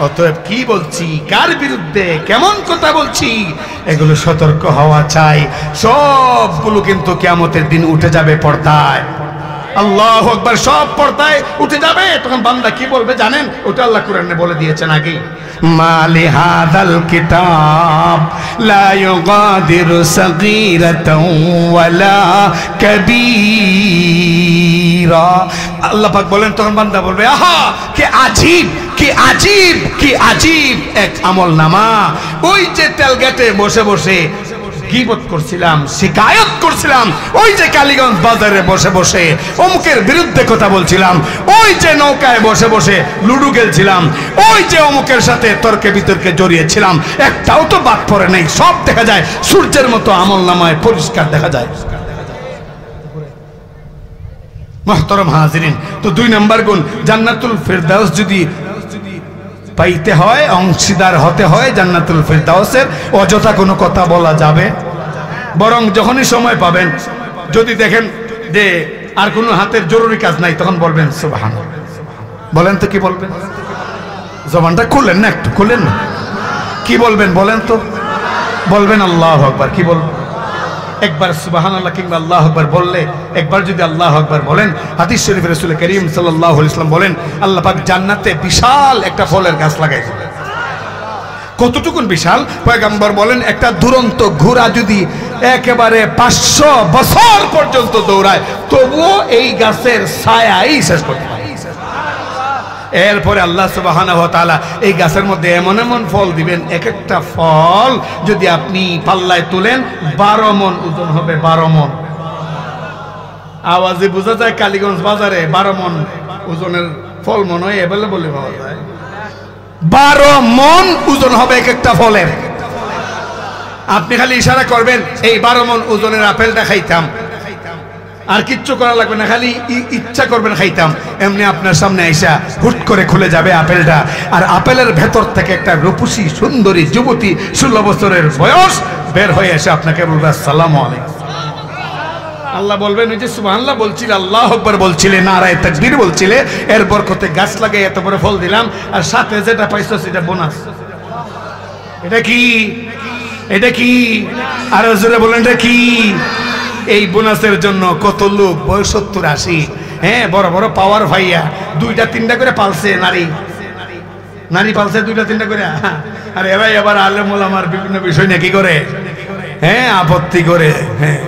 অতএব কি বলছি, কার বিরুদ্ধে কেমন কথা বলছি, এগুলো সতর্ক হওয়া চাই। সবগুলো কিন্তু কিয়ামতের দিন উঠে যাবে পর্দায়। আল্লাহু আকবার, সব পর্দায় উঠে যাবে। তখন বান্দা কি বলবে জানেন? ওটা আল্লাহ কোরআনে বলে দিয়েছেন আগেই। মালি হাদাল কিতাব লা ইউগাদিরু সাগীরাতাও ওয়ালা কাবীরা। আল্লাহ পাক বলেন, তখন বান্দা বলবে আহা কি আজীব, কি আজীব, কি আজীব এক আমলনামা। ওই যে তেলগেটে বসে বসে গীবত করছিলাম, শিকায়ত করছিলাম, ওই যে কালীগঞ্জ বাজারে বসে বসে অমুকের বিরুদ্ধে কথা বলছিলাম, ওই যে নৌকায় বসে বসে লুডু খেলছিলাম, ওই যে অমুকের সাথে তর্কে বিতর্কে জড়িয়েছিলাম, একটাও তো বাদ পড়ে নেই। সব দেখা যায় সূর্যের মতো আমলনামায় পরিষ্কার দেখা যায়। মুহতারাম হাজিরিন, তো 2 নাম্বার গুণ, জান্নাতুল ফিরদাউস যদি পাইতে হয়, অংশীদার হতে হয় জান্নাতুল ফিরদাউসের, অযথা কোনো কথা বলা যাবে। বরং যখনই সময় পাবেন, যদি দেখেন যে আর কোনো হাতের জরুরি কাজ নাই, তখন বলবেন সুবহানাল্লাহ। বলেন তো কি বলবেন? জবানটা খুলেন না, একটু খুলেন না। কি বলবেন বলেন তো? বলবেন আল্লাহু আকবার। কি বলবেন? একবার সুবহানাল্লাহ কিংবা আল্লাহু আকবার বললে, একবার যদি আল্লাহু আকবার বলেন, হাদিস শরীফে রাসূল করিম সাল্লাল্লাহু আলাইহি ওয়াসাল্লাম বলেন আল্লাহ পাক জান্নাতে বিশাল একটা ফলের গাছ লাগাইছেন। কতটুকুন বিশাল? পয়গম্বর বলেন একটা দুরন্ত ঘোড়া যদি একেবারে 500 বছর পর্যন্ত দৌড়ায়, তবুও এই গাছের ছায়াই শেষ করতে পারে। এরপরে আল্লাহ সুবহানাহু ওয়া তাআলা এই গাছের মধ্যে এমন এমন ফল দিবেন, এক একটা ফল যদি আপনি পাল্লায় তুলেন 12 মণ ওজন হবে। 12 মণ। আওয়াজে বোঝা যায় কালীগঞ্জ বাজারে 12 মণ ওজনের ফল মনে হয় অ্যাভেলেবল পাওয়া যায়। 12 মণ ওজন হবে এক একটা ফলের। আপনি খালি ইশারা করবেন এই 12 মণ ওজনের আপেলটা খাইতাম, আর কিচ্ছু করা লাগবে না, খালি ইচ্ছা করবেন খাইতাম, এমনি আপনার সামনে আইসা হুট করে খুলে যাবে আপেলটা। আর আপেলের ভেতর থেকে একটা রূপসী সুন্দরী যুবতী 16 বছরের বয়স বের হয়ে এসে আপনাকে বলবে আসসালামু আলাইকুম। আল্লাহ বলবেন ওই যে সুবহানাল্লাহ বলছিলে, আল্লাহু আকবার বলছিলে, নারায়ে তাকবীর বলছিলে, এর বরকতে গাছ লাগাই এত বড় ফল দিলাম, আর সাথে যেটা পাইছো সেটা বোনাস। এটা কি? এটা কি? আর জোরে বলেন এটা কি? এই বোনাসের জন্য কত লোক বয়স 70-80, হ্যাঁ, বড় বড় পাওয়ার ভাইয়া 2টা-3টা করে পালছে, নারী পালছে 2টা-3টা করে। আর এরাই আবার আলেম ওলামার বিভিন্ন বিষয় নিয়ে কি করে? হ্যাঁ, আপত্তি করে। হ্যাঁ,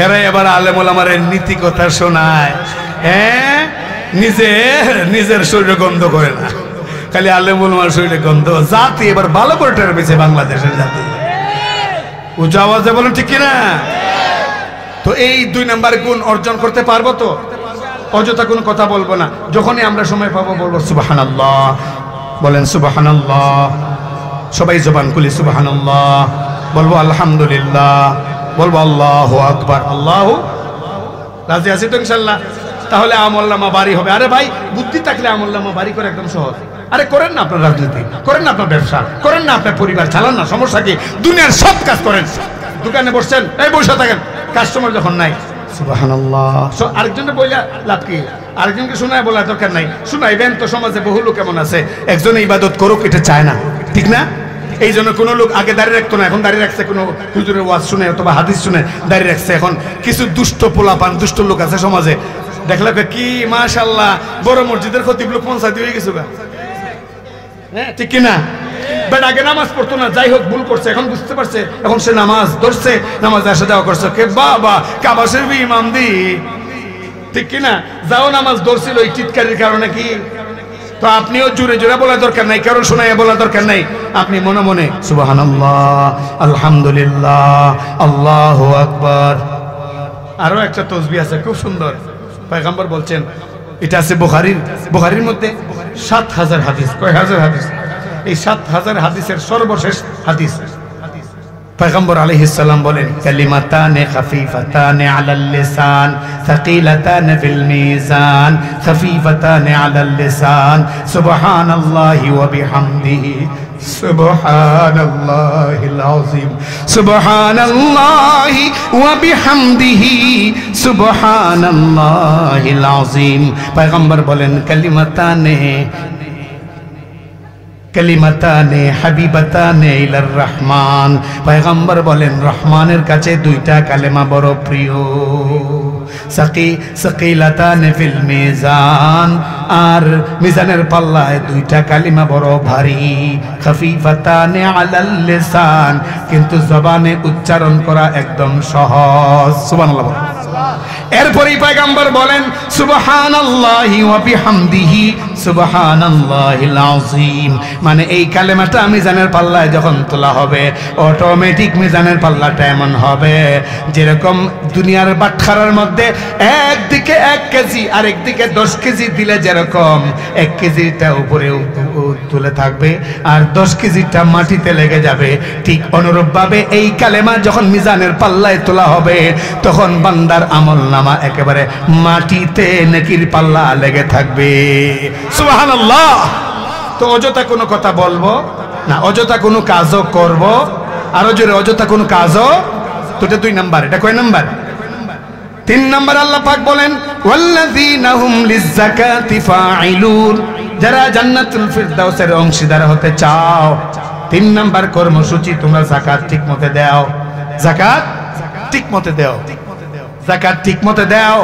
এরাই আবার আলেম ওলামার নীতি কথা শোনায়। হ্যাঁ, নিজের শরীরে গন্ধ করে না, খালি আলেম ওলামার শরীরে গন্ধ। জাতি এবার ভালো করে টের পেয়েছে, বাংলাদেশের জাতি। উচ্চ আওয়াজে বলেন ঠিক কিনা? তো এই 2 নাম্বার গুণ অর্জন করতে পারবো তো? অযথা কোনো কথা বলবো না, যখনই আমরা সময় পাবো বলবো সুবহানাল্লাহ। বলেন সুবহানাল্লাহ। সবাই জবান খুলি সুবহানাল্লাহ বলবো, আলহামদুলিল্লাহ বলবো, আল্লাহু আকবার। আল্লাহু রাজি আছি তো ইনশাআল্লাহ? তাহলে আমলনামা বাড়ি হবে। আরে ভাই, বুদ্ধি থাকলে আমলনামা বাড়ি করে একদম সহজ। আরে করেন না আপনার রাজনীতি, করেন না আপনার ব্যবসা, করেন না আপনার পরিবার চালান না, সমস্যা কি? দুনিয়ার সব কাজ করেন। দোকানে বসছেন, এই বসে থাকেন, কাস্টমার যখন নাই সুবহানাল্লাহ। আরেকজনে বইলা লাভ কি? আরেকজনকে শোনায় বলার দরকার নাই, শুনাইবেন তো। সমাজে বহু লোক কেমন আছে, একজনে ইবাদত করুক এটা চায় না, ঠিক না? এই জন্য কোনো লোক আগে দাঁড়িয়ে রাখতো না, এখন দাঁড়িয়ে রাখছে। কোনো হুজুরের ওয়াজ শুনে অথবা হাদিস শুনে দাঁড়িয়ে রাখছে। এখন কিছু দুষ্ট পোলাপান, দুষ্ট লোক আছে সমাজে, দেখলে কি মাশাআল্লাহ বড় মসজিদের খতিব লোক পঞ্চায়েত হয়ে গেছে, হ্যাঁ ঠিক কিনা? বাট আগে নামাজ পড়তো না, যাই হোক ভুল করছে, এখন বুঝতে পারছে, এখন সে নামাজ ধরছে, নামাজ আসা যাওয়া করছে। কে বাবা কাবা শরীফ ইমাম দি, ঠিক কিনা? যাও নামাজ ধরছিল এই চিৎকারের কারণে কি? তো আপনিও জোরে জোরে বলা দরকার নাই, কারণ শোনাইয়া বলা দরকার নাই, আপনি মনে মনে সুবহানাল্লাহ, আলহামদুলিল্লাহ, আল্লাহু আকবার। আরো একটা তাসবিহ আছে খুব সুন্দর, পয়গম্বর বলছেন, এটা আছে বুখারীর মধ্যে ৭,০০০ হাদিস। কয় হাজার হাদিস? এই ৭,০০০ হাদিসের সর্বশেষ হাদিস পয়গম্বর আলাইহিস সালাম বলেন, কালিমাতানে খাফিফাতানে আলাল লিসান সাকিলাতানে ফিল মিজান খাফিফাতানে আলাল লিসান সুবহানাল্লাহি ওয়া বিহামদিহি সুবহানাল্লাহিল আযীম সুবহানাল্লাহি ওয়া বিহামদিহি সুবহানাল্লাহিল আযীম। পয়গম্বর বলেন, কালিমাতানে হাবিবাতানে ইলার রহমান। পয়গম্বর বলেন, রহমানের কাছে দুইটা কালেমা বড় প্রিয়। সাকিলাতানে ফিল মিজান, আর মিজানের পাল্লায় দুইটা কালিমা বড় ভারী। খাফিফাতানে আলাল লিসান, কিন্তু জবানে উচ্চারণ করা একদম সহজ। সুবহানাল্লাহ। এরপরই পয়গম্বর বলেন, সুবহানাল্লাহি ওয়া বিহামদিহি সুবহানাল্লাহিল আযীম। মানে এই কালেমাটা মিজানের পাল্লায় যখন তোলা হবে, অটোমেটিক মিজানের পাল্লাটা এমন হবে যেরকম দুনিয়ার বাটখারার মধ্যে একদিকে ১ কেজি আর একদিকে ১০ কেজি দিলে যেরকম ১ কেজিটা উপরে তুলে থাকবে আর ১০ কেজিটা মাটিতে লেগে যাবে, ঠিক অনুরূপভাবে এই কালেমা যখন মিজানের পাল্লায় তোলা হবে, তখন বান্দার আমলনামা একেবারে মাটিতে নেকির পাল্লা লেগে থাকবে। সুবহানাল্লাহ। তো অযথা কোনো কথা বলবো না, অযথা কোনো কাজও করব, আরো জোরে অযথা কোনো কাজও। তো এটা ২ নাম্বার। এটা কয় নাম্বার? ৩ নাম্বার। আল্লাহ পাক বলেন, ওয়াল্লাযীনা হুম লিয-যাকাতি ফাঈলুন। যারা জান্নাতুল ফিরদাউসের অংশীদার হতে চাও, ৩ নাম্বার কর্মসূচি, তোমরা যাকাত ঠিকমতো দাও। যাকাত ঠিকমতো দাও। যাকাত ঠিকমতো দাও।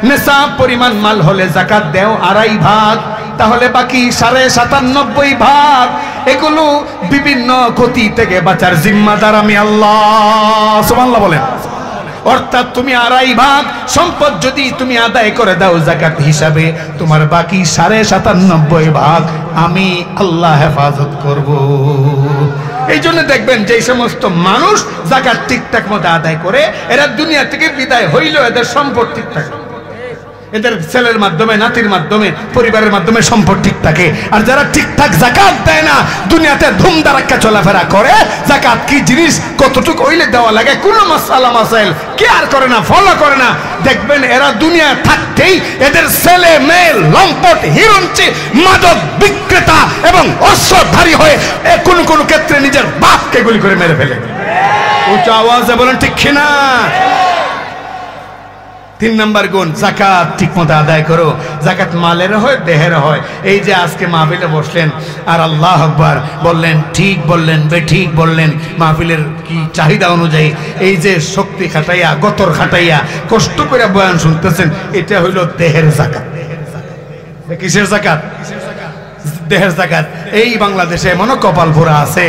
নিসাব পরিমাণ মাল হলে যাকাত দাও ২.৫ ভাগ, তাহলে বাকি ৯৭.৫ ভাগ এগুলো বিভিন্ন ক্ষতি থেকে বাঁচার জিম্মাদার আমি আল্লাহ। সুবহানাল্লাহ বলেন। অর্থাৎ তুমি ২.৫ ভাগ সম্পদ যদি তুমি আদায় করে দাও যাকাত হিসাবে, তোমার বাকি ৯৭.৫ ভাগ আমি আল্লাহ হেফাজত করব। এই জন্য দেখবেন যে সমস্ত মানুষ যাকাত ঠিকঠাক মতো আদায় করে, এরা দুনিয়া থেকে বিদায় হইলেও এদের সম্পদ ঠিক থাকে, এদের ছেলের মাধ্যমে, নাতির মাধ্যমে, পরিবারের মাধ্যমে সম্পদ ঠিক থাকে। আর যারা ঠিকঠাক যাকাত দেয় না, দুনিয়াতে ধুমধারাক্কা চলাফেরা করে, যাকাত কি জিনিস, কতটুকু হইলে দেওয়া লাগে, কোনো মাসালা মাসাইল কেয়ার করে না, ফলো করে না, দেখবেন এরা দুনিয়া থাকতেই এদের ছেলে মেয়ে লম্পট, হিরঞ্চি, মাদক বিক্রেতা এবং অস্ত্রধারী হয়ে কোন কোন ক্ষেত্রে নিজের বাপকে গুলি করে মেরে ফেলে। উচ্চ আওয়াজে বলেন ঠিক কিনা? ৩ নাম্বার গুণ, যাকাত ঠিকমতো আদায় করো। যাকাত মালের হয়, দেহের হয়। এই যে আজকে মাহফিলে বসলেন আর আল্লাহ আকবার বললেন, ঠিক বললেন, বেঠিক বললেন, মাহফিলের কি চাহিদা অনুযায়ী এই যে শক্তি খাটাইয়া, গতর খাটাইয়া কষ্ট করে বয়ান শুনতেছেন, এটা হইল দেহের যাকাত। কিসের যাকাত? দেহের যাকাত। এই বাংলাদেশে এমনও কপাল ভরা আছে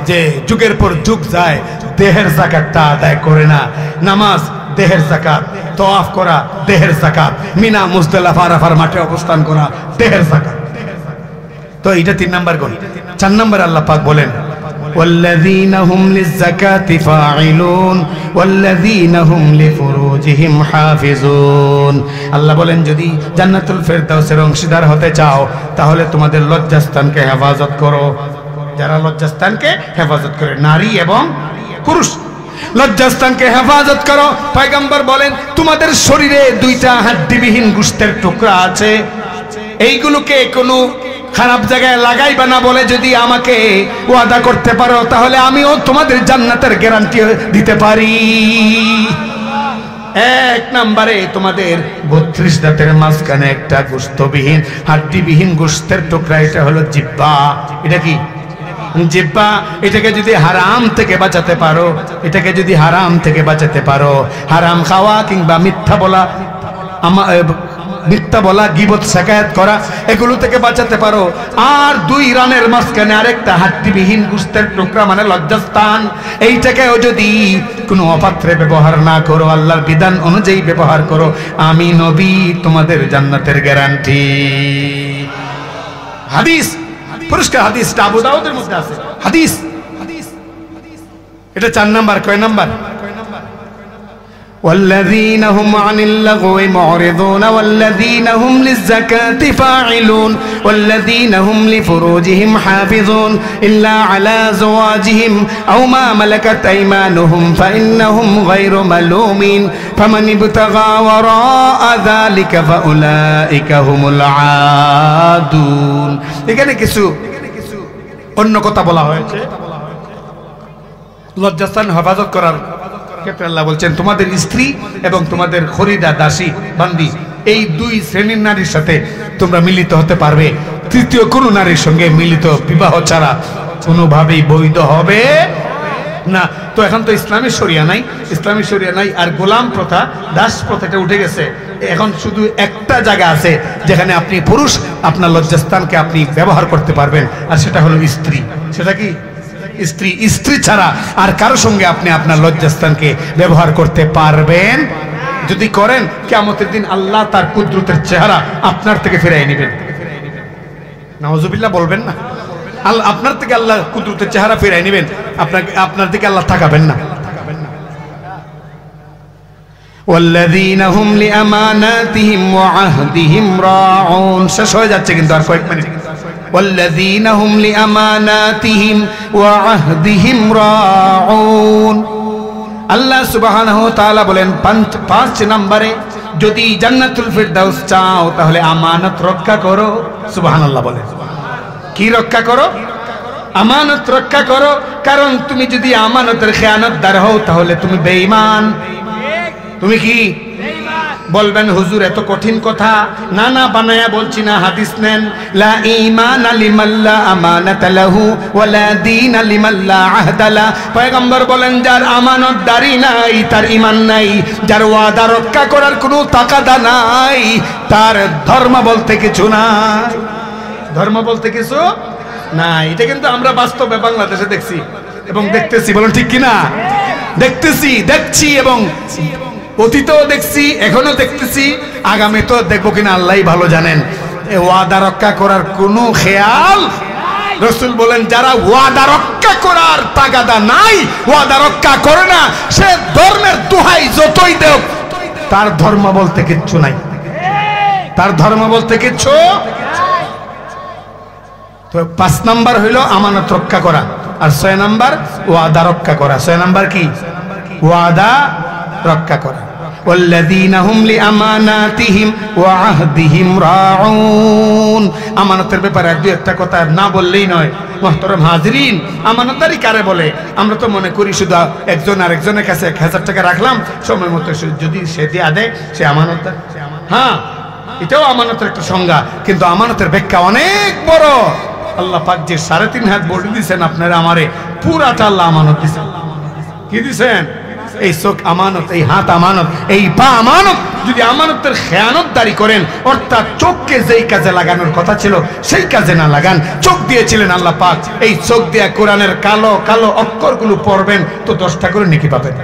যে যুগের পর যুগ যায়, দেহের যাকাতটা আদায় করে না। নামাজ দেহের যাকাত, তওয়াফ করা দেহের যাকাত, মিনা মুজদালিফা আরাফার মাঠে অবস্থান করা দেহের যাকাত। তো এটা ৩ নাম্বার গুণ। ৪ নাম্বার আল্লাহ পাক বলেন, ওয়াল্লাযীনা হুম লিয-যাকাতি ফাঈলুন ওয়াল্লাযীনা হুম লিফুরুজিহিম হাফিজুন। আল্লাহ বলেন, যদি জান্নাতুল ফিরদাউসের অংশীদার হতে চাও, তাহলে তোমাদের লজ্জাস্থানকে হেফাজত করো। যারা লজ্জাস্থানকে হেফাজত করে, নারী এবং পুরুষ, লজ্জাস্থানকে হেফাজত করো। পয়গম্বর বলেন, তোমাদের শরীরে 2টা হাড্ডিবিহীন গোশতের টুকরা আছে, এইগুলোকে কোনো খারাপ জায়গায় লাগাইবা না বলে যদি আমাকে ওয়াদা করতে পারো, তাহলে আমিও তোমাদের জান্নাতের গ্যারান্টি দিতে পারি। ১ নম্বরে, তোমাদের ৩২ দাঁতের মাঝখানে একটা গোশতবিহীন, হাড্ডিবিহীন গোশতের টুকরা, এটা হলো জিহ্বা। এটা কি? জিহ্বা, এটাকে যদি হারাম থেকে বাঁচাতে পারো, এটাকে যদি হারাম থেকে বাঁচাতে পারো, হারাম খাওয়া কিংবা মিথ্যা বলা, মিথ্যা বলা, গীবত, শিকায়ত করা, এগুলো থেকে বাঁচাতে পারো। আর 2 রানের মাঝখানে আরেকটা হাড্ডিবিহীন গোশতের টুকরা মানে লজ্জাস্থান, এইটাকেও যদি কোনো অপাত্রে ব্যবহার না করো, আল্লাহর বিধান অনুযায়ী ব্যবহার করো, আমি নবী তোমাদের জান্নাতের গ্যারান্টি। হাদিস, পরিষ্কার হাদিস, আবু দাউদের মধ্যে আছে হাদিস। এটা 4 নাম্বার। কয় নাম্বার? والذين هم عن اللغو معرضون والذين هم للزكاة فاعلون والذين هم لفروجهم حافظون إلا على أزواجهم أو ما ملكت أيمانهم فإنهم غير ملومين فمن ابتغى وراء ذلك فأولئك هم العادون। এখানে কিছু অন্য কথা বলা হয়েছে লজ্জাস্থান হেফাজত করার ক্ষেত্রে। আল্লাহ বলছেন তোমাদের স্ত্রী এবং তোমাদের খরিদা, দাসী, বান্দি, এই 2 শ্রেণীর নারীর সাথে তোমরা মিলিত হতে পারবে, তৃতীয় কোনো নারীর সঙ্গে মিলিত বিবাহ ছাড়া কোনোভাবেই বৈধ হবে না। তো এখন তো ইসলামী শরিয়া নাই, ইসলামী শরিয়া নাই, আর গোলাম প্রথা, দাস প্রথাটা উঠে গেছে। এখন শুধু একটা জায়গা আছে যেখানে আপনি পুরুষ আপনার লজ্জাস্থানকে আপনি ব্যবহার করতে পারবেন, আর সেটা হলো স্ত্রী। সেটা কি? স্ত্রী। স্ত্রী ছাড়া আর কারো সঙ্গে আপনি আপনার লজ্জাস্থানকে ব্যবহার করতে পারবেন। যদি করেন, কিয়ামতের দিন আল্লাহ তার কুদরতের চেহারা আপনার থেকে ফিরিয়ে নেবেন। নাউজুবিল্লাহ বলবেন না? আল্লাহ আপনার থেকে আল্লাহ কুদরতের চেহারা ফিরিয়ে নেবেন, আপনার দিকে আল্লাহ তাকাবেন না। والذين هم لأماناتهم وعهدهم راعون। শেষ হয়ে যাচ্ছে কিন্তু আর কয়েক মিনিট। والذين هم لأماناتهم وعهدهم راعون। আল্লাহ সুবহানাহু ওয়া তাআলা বলেন 5 নম্বরে, যদি জান্নাতুল ফিরদাউস চাও তাহলে আমানত রক্ষা করো। সুবহানাল্লাহ বলেন। কি রক্ষা করো? আমানত রক্ষা করো। কারণ তুমি যদি আমানতের খেয়ানতদার হও তাহলে তুমি বেঈমান। তুমি কি বলবেন হুজুর এত কঠিন কথা? না না, বানায়া বলছি না, হাদিস নেন। লা ঈমানা লিমান লা আমানাতা লাহু ওয়া লা দীনা লিমান লা আহদা লা। পয়গম্বর বলেন যার আমানতদারি নাই তার ঈমান নাই, যার ওয়াদা রক্ষা করার কোনো তাকাদা নাই তার ধর্ম বলতে কিছু নাই। ধর্ম বলতে কিছু নাই। এটা কিন্তু আমরা বাস্তবে বাংলাদেশে দেখছি এবং দেখতেছি। বলুন ঠিক কিনা? দেখতেছি, দেখছি এবং অতীতেও দেখছি, এখনো দেখতেছি, আগামী তো দেখবো কিনা আল্লাহই ভালো জানেন। ওয়াদা রক্ষা করার কোনো খেয়াল। রাসূল বলেন যারা ওয়াদা রক্ষা করার তাগাদা নাই, ওয়াদা রক্ষা করে না, সে ধর্মের দোহাই যতই দেব তার ধর্ম বলতে কিচ্ছু নাই। তার ধর্ম বলতে কিচ্ছু। তো 5 নাম্বার হইল আমানত রক্ষা করা, আর 6 নাম্বার ওয়াদা রক্ষা করা। 6 নাম্বার কি? ওয়াদা রক্ষা করা। والذين هم لأماناتهم وعهدهم راعون। আমানতের ব্যাপারে দুই একটা কথা না বললেই নয়। মুহতারাম হাজিরিন, আমানতদারি কারে বলে? আমরা তো মনে করি শুধু একজন আরেকজনের কাছে 1000 টাকা রাখলাম, সময় মতো যদি সে দিয়ে দেয় সে আমানতদার। হ্যাঁ, এটাও আমানতের একটা সংজ্ঞা, কিন্তু আমানতের ব্যাখ্যা অনেক বড়। আল্লাহ পাক যে 3.5 হাত বডি দিয়েছেন আপনারা আমারে, পুরাটা আল্লাহ আমানত দিয়েছেন। কি দিয়েছেন? এই চোখ আমানত, এই হাত আমানত, এই পা আমানত। যদি আমানতের খেয়ানতদারি করেন, অর্থাৎ চোখকে যেই কাজে লাগানোর কথা ছিল সেই কাজে না লাগান, চোখ দিয়েছিলেন আল্লাহ পাক, এই চোখ দিয়ে কোরআনের কালো কালো অক্ষরগুলো পড়বেন তো 10টা করে নেকি পাবেন।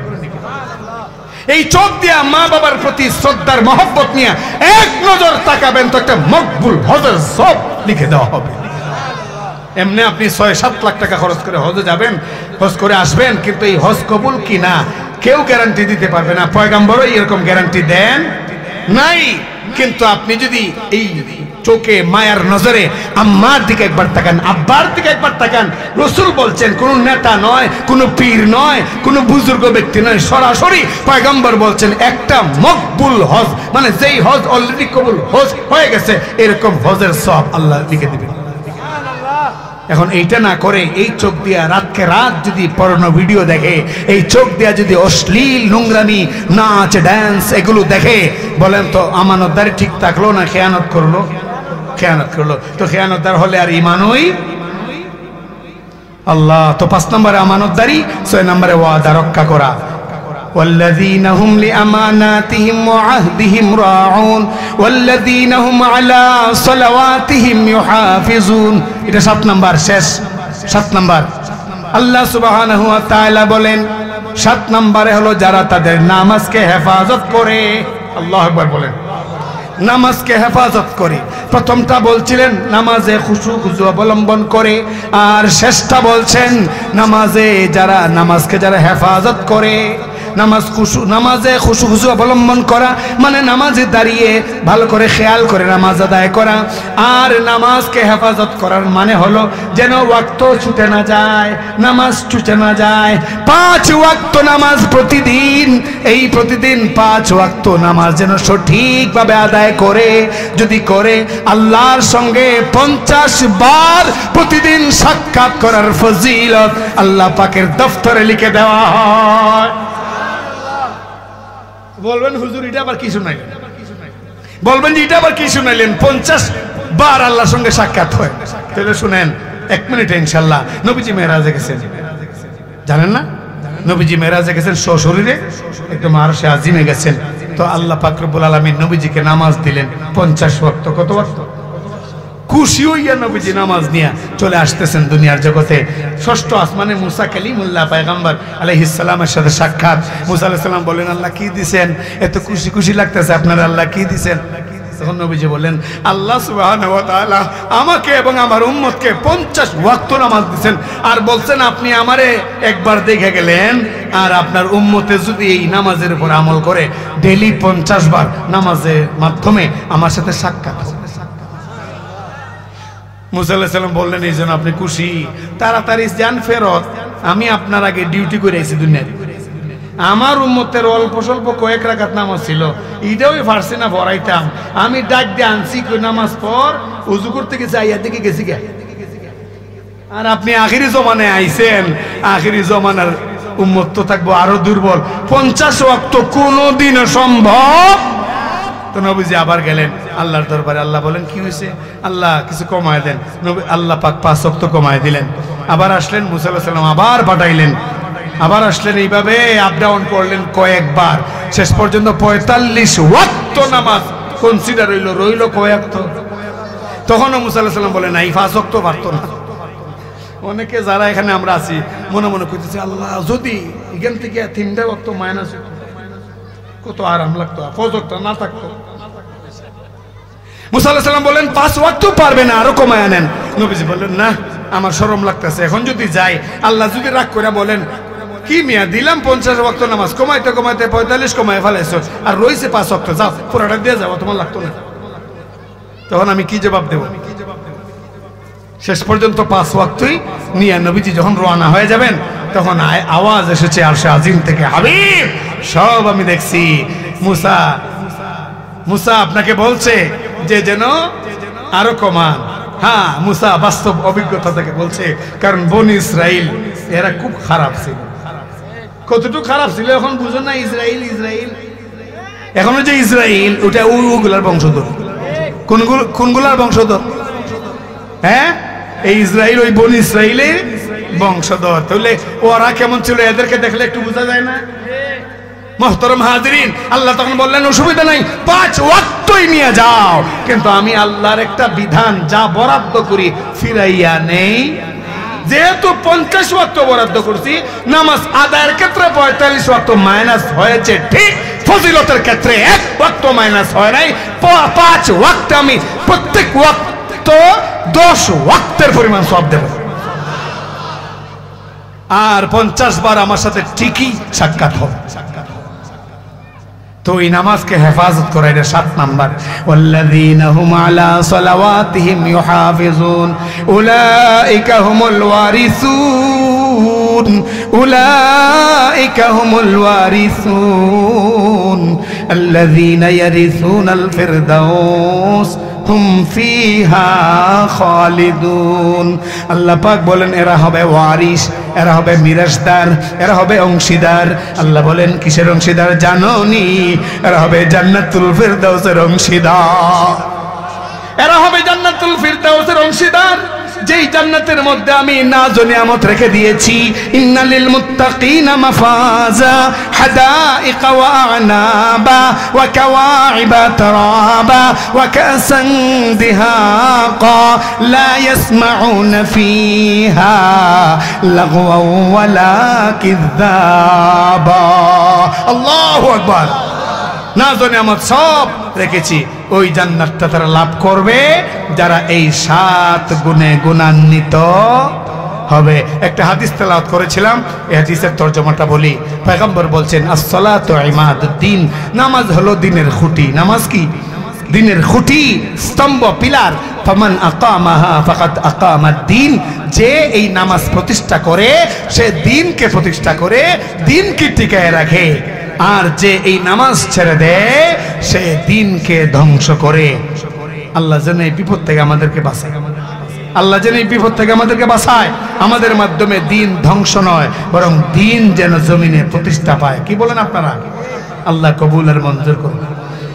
এই চোখ দিয়া মা বাবার প্রতি শ্রদ্ধার মহব্বত নিয়ে এক নজর তাকাবেন তো একটা মকবুল হজের সব লিখে দেওয়া হবে। এমনি আপনি 6-7 লাখ টাকা খরচ করে হজে যাবেন, হজ করে আসবেন, কিন্তু এই হজ কবুল কি না কেউ গ্যারান্টি দিতে পারবে না। পয়গম্বরও এরকম গ্যারান্টি দেন নাই। কিন্তু আপনি যদি এই চোখে মায়ার নজরে আম্মার দিকে একবার তাকান, আব্বার দিকে একবার তাকান, রাসূল বলছেন কোন নেতা নয়, কোন পীর নয়, কোন বুজুর্গ ব্যক্তি নয়, সরাসরি পয়গম্বর বলছেন একটা মকবুল হজ, মানে যেই হজ অলরেডি কবুল হজ হয়ে গেছে, এরকম হজের সওয়াব আল্লাহ লিখে দিবেন। এখন এইটা না করে এই চোখ দিয়া রাতকে রাত যদি পর্নো ভিডিও দেখে, এই চোখ দিয়া যদি অশ্লীল নোংরামি, নাচ, ড্যান্স এগুলো দেখে, বলেন তো আমানতদারি ঠিক থাকলো না খেয়ানত করলো? খেয়ানত করলো। তো খেয়ানতদার হলে আর ইমানই আল্লাহ তো 5 নম্বরে আমানতদারি, 6 নম্বরে ওয়াদা রক্ষা করা। والذين هم لأماناتهم وعهدهم راعون والذين هم على صلواتهم يحافظون। এটা 7 নম্বর, শেষ 7 নম্বর। আল্লাহ সুবহানাহু ওয়া তাআলা বলেন 7 নম্বরে হলো যারা তাদের নামাজকে হেফাজত করে। আল্লাহু আকবার বলেন, নামাজকে হেফাজত করে। প্রথমটা বলছিলেন নামাজে খুশু অবলম্বন করে, আর শেষটা বলছেন নামাজকে যারা হেফাজত করে। নামাজে খুশু অবলম্বন করা মানে নামাজে দাঁড়িয়ে ভালো করে খেয়াল করে নামাজ আদায় করা। আর নামাজকে হেফাজত করার মানে হলো যেন ওয়াক্ত ছুটে না যায়, নামাজ ছুটে না যায়। 5 ওয়াক্ত নামাজ প্রতিদিন, এই প্রতিদিন 5 ওয়াক্ত নামাজ যেন সঠিকভাবে আদায় করে। যদি করে আল্লাহর সঙ্গে 50 বার প্রতিদিন সাক্ষাৎ করার ফজিলত আল্লাহ পাকের দফতরে লিখে দেওয়া হয়। বলবেন হুজুর এটা আবার কি শুনাইলেন, বলবেন যে এটা আবার কি শুনাইলেন, 50 বার আল্লাহর সঙ্গে সাক্ষাৎ হয়। তাহলে শুনেন 1 মিনিটে ইনশাআল্লাহ। নবীজি মেরাজে গেছেন, জানেন না? নবীজি মেরাজে গেছেন সশরীরে, একদম আরশে আজিমে গেছেন। তো আল্লাহ পাক রব্বুল আলামিন নবীজিকে নামাজ দিলেন 50 ওয়াক্ত। কত ওয়াক্ত? খুশি হইয়া নবীজি নামাজ নিয়ে চলে আসতেছেন দুনিয়ার জগতে। 6ষ্ঠ আসমানে মুসা কালিমুল্লাহ পয়গম্বর আলাইহিস সালামের সাথে সাক্ষাৎ। মুসা আলাইহিস সালাম বলেন আল্লাহ কি দিবেন, এত খুশি খুশি লাগতেছে আপনার, আল্লাহ কি দিবেন? তখন নবীজি বলেন আল্লাহ সুবহানাহু ওয়া তাআলা আমাকে এবং আমার উম্মতকে 50 ওয়াক্ত নামাজ দিবেন, আর বলছেন আপনি আমারে একবার দেখে গেলেন, আর আপনার উম্মতে যদি এই নামাজের উপর আমল করে ডেইলি 50 বার নামাজের মাধ্যমে আমার সাথে সাক্ষাৎ হবে। মুসা আলাইহিস সালাম বললেন এই জন্য আপনি খুশি, তাড়াতাড়ি যান ফেরত, আমি আপনার আগে ডিউটি করে আইছি দুনিয়ায়। আমার উম্মতের অল্প স্বল্প কয়েক রাকাত নামাজ ছিল, এটাও পারছি না পড়াইতাম, আমি ডাক দিয়ে আনছি কই নামাজ পড়, উযু করতে গেছি আইয়া দিকে গেছি গে। আর আপনি আখিরি জমানায় আইছেন, আখিরি জমানার উম্মত তো থাকবো আরো দুর্বল। 50 ওয়াক্ত কোনোদিন সম্ভব। তো নবীজি আবার গেলেন আল্লাহর দরবারে, আল্লাহ বলেন কি হয়েছে, আল্লাহ কিছু কমায় দেন। নবী আল্লাহ পাক 5 ওয়াক্ত কমায় দিলেন। আবার আসলেন মুসা আলাইহিস সালাম, আবার পাঠাইলেন, আবার আসলেন, এইভাবে আপ ডাউন করলেন কয়েকবার। শেষ পর্যন্ত 45 ওয়াক্ত নামাজ কনসিডার রইল কয়েকত। তখনও মুসা আলাইহিস সালাম বলেন এই 5 ওয়াক্ত পারতো না। অনেকে যারা এখানে আমরা আছি মনে মনে কইতেছি আল্লাহ যদি এখান থেকে 3টা ওয়াক্ত মাইনাস হতো কত আরাম লাগতো, 5 ওয়াক্ত না থাকতো। মুসা আলাইহিস সালাম বলেন 5 ওয়াক্ত পারবে না, আরো কমায় নেন। নবীজি বললেন না আমার শরম লাগতেছে, এখন যদি যাই আল্লাহ যদি রাগ করে বলেন কি মিয়া দিলাম 50 ওয়াক্ত নামাজ, কমাইতে কমাইতে 45 কমায় ফেলাইছো, আর রইছে 5 ওয়াক্ত, যাও পুরোটা দিয়ে যাও, তোমার লাগতো না। তখন আমি কি জবাব দেব? শেষ পর্যন্ত 5 ওয়াক্তই নিয়ে নবীজি যখন রওনা হয়ে যাবেন তখন আওয়াজ এসেছে আরশে আজিম থেকে, হাবিব সব আমি দেখছি, মুসা আপনাকে বলছে যে যেন আরো কমান। হ্যাঁ মুসা বাস্তব অভিজ্ঞতা থেকে বলছে, কারণ বনি ইসরাইল এরা খুব খারাপ ছিল। কতটুকু খারাপ ছিল এখন বুঝো না? ইসরাইল এখনো যে ইসরাইল ওটা ওগুলার বংশধর। কোনগুলার বংশধর? হ্যাঁ এই ইসরাইল ওই বনি ইসরাইলের বংশধর। তাহলে ওরা কেমন ছিল এদেরকে দেখলে একটু বোঝা যায় না? মুহতারাম হাজিরিন, আল্লাহ তখন বললেন অসুবিধা নাই 5 ওয়াক্তই নিয়ে যাও, কিন্তু আমি আল্লাহর একটা বিধান যা বরাদ্দ করি ফিরাইয়া নেই। যেহেতু 50 ওয়াক্ত বরাদ্দ করছি, নামাজ আদায়ের ক্ষেত্রে 45 ওয়াক্ত মাইনাস হয়েছে ঠিক, ফজিলতের ক্ষেত্রে 1 ওয়াক্ত মাইনাস হয় নাই। 5 ওয়াক্ত আমি প্রত্যেক ওয়াক্ত 10 ওয়াক্তের পরিমাণ সওয়াব দেব, আর 50 বার আমার সাথে ঠিকই সাক্ষাৎ হবে। তো এই নামাজকে হেফাজত করা এটা 7 নাম্বার। ওয়াল্লাযীনা হুম আলা সালাওয়াতিহিম ইউহাফিজুন উলাইকা হুমুল ওয়ারিসুন উলাইকা হুমুল ওয়ারিসুন আল্লাযীনা ইয়ারিসুনাল ফিরদাউস হুম ফিহা খালিদুন। আল্লাহ পাক বলেন এরা হবে ওয়ারিস, এরা হবে মিরাসদার, এরা হবে অংশীদার। আল্লাহ বলেন কিসের অংশীদার জানোনি? এরা হবে জান্নাতুল ফিরদাউসের অংশীদার, এরা হবে জান্নাতুল ফিরদাউসের অংশীদার। যেই জান্নাতের মধ্যে আমি নাজ ও নিয়ামত রেখে দিয়েছি, ইন্নালিল মুত্তাকিনা মাফাজা হাদাইকা ওয়া আনাবা ওয়া কাওয়াইবা তারাবা ওয়া কাসান দিহাকা লা ইয়াসমাউনা ফিহা লাগওয়া ওয়ালা কিযাবা। আল্লাহু আকবার। নাজ ও নিয়ামত সব রেখেছি। ওই জান্নাতটা তারা লাভ করবে যারা এই 7 গুণে গুণান্বিত হবে। একটা হাদিস তেলাওয়াত করেছিলাম, এই হাদিসের তরজমাটা বলি। পয়গম্বর বলছেন, আসসালাতু ইমাদুদ্দিন, নামাজ হলো দ্বীনের খুঁটি। নামাজ কি? দ্বীনের খুঁটি, স্তম্ভ, পিলার। ফামান আকামাহা ফাকাদ আকামাদ্দিন, যে এই নামাজ প্রতিষ্ঠা করে সে দ্বীনকে প্রতিষ্ঠা করে, দ্বীনকে টিকায় রাখে। আর যে এই নামাজ ছেড়ে দেয় সে দ্বীনকে ধ্বংস করে। আল্লাহ যেন এই বিপদ থেকে আমাদেরকে বাঁচায়, আল্লাহ যেন এই বিপদ থেকে আমাদেরকে বাঁচায়। আমাদের মাধ্যমে দ্বীন ধ্বংস নয়, বরং দ্বীন যেন জমিনে প্রতিষ্ঠা পায়। কি বলেন আপনারা? আল্লাহ কবুল আর মঞ্জুর করুন।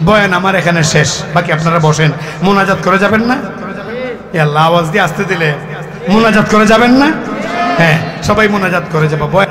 বয়ান আমার এখানে শেষ, বাকি আপনারা বসেন। মোনাজাত করে যাবেন না? আল্লাহ আওয়াজ দিয়ে আসতে দিলে মোনাজাত করে যাবেন না? হ্যাঁ, সবাই মোনাজাত করে যাবো। বয়ান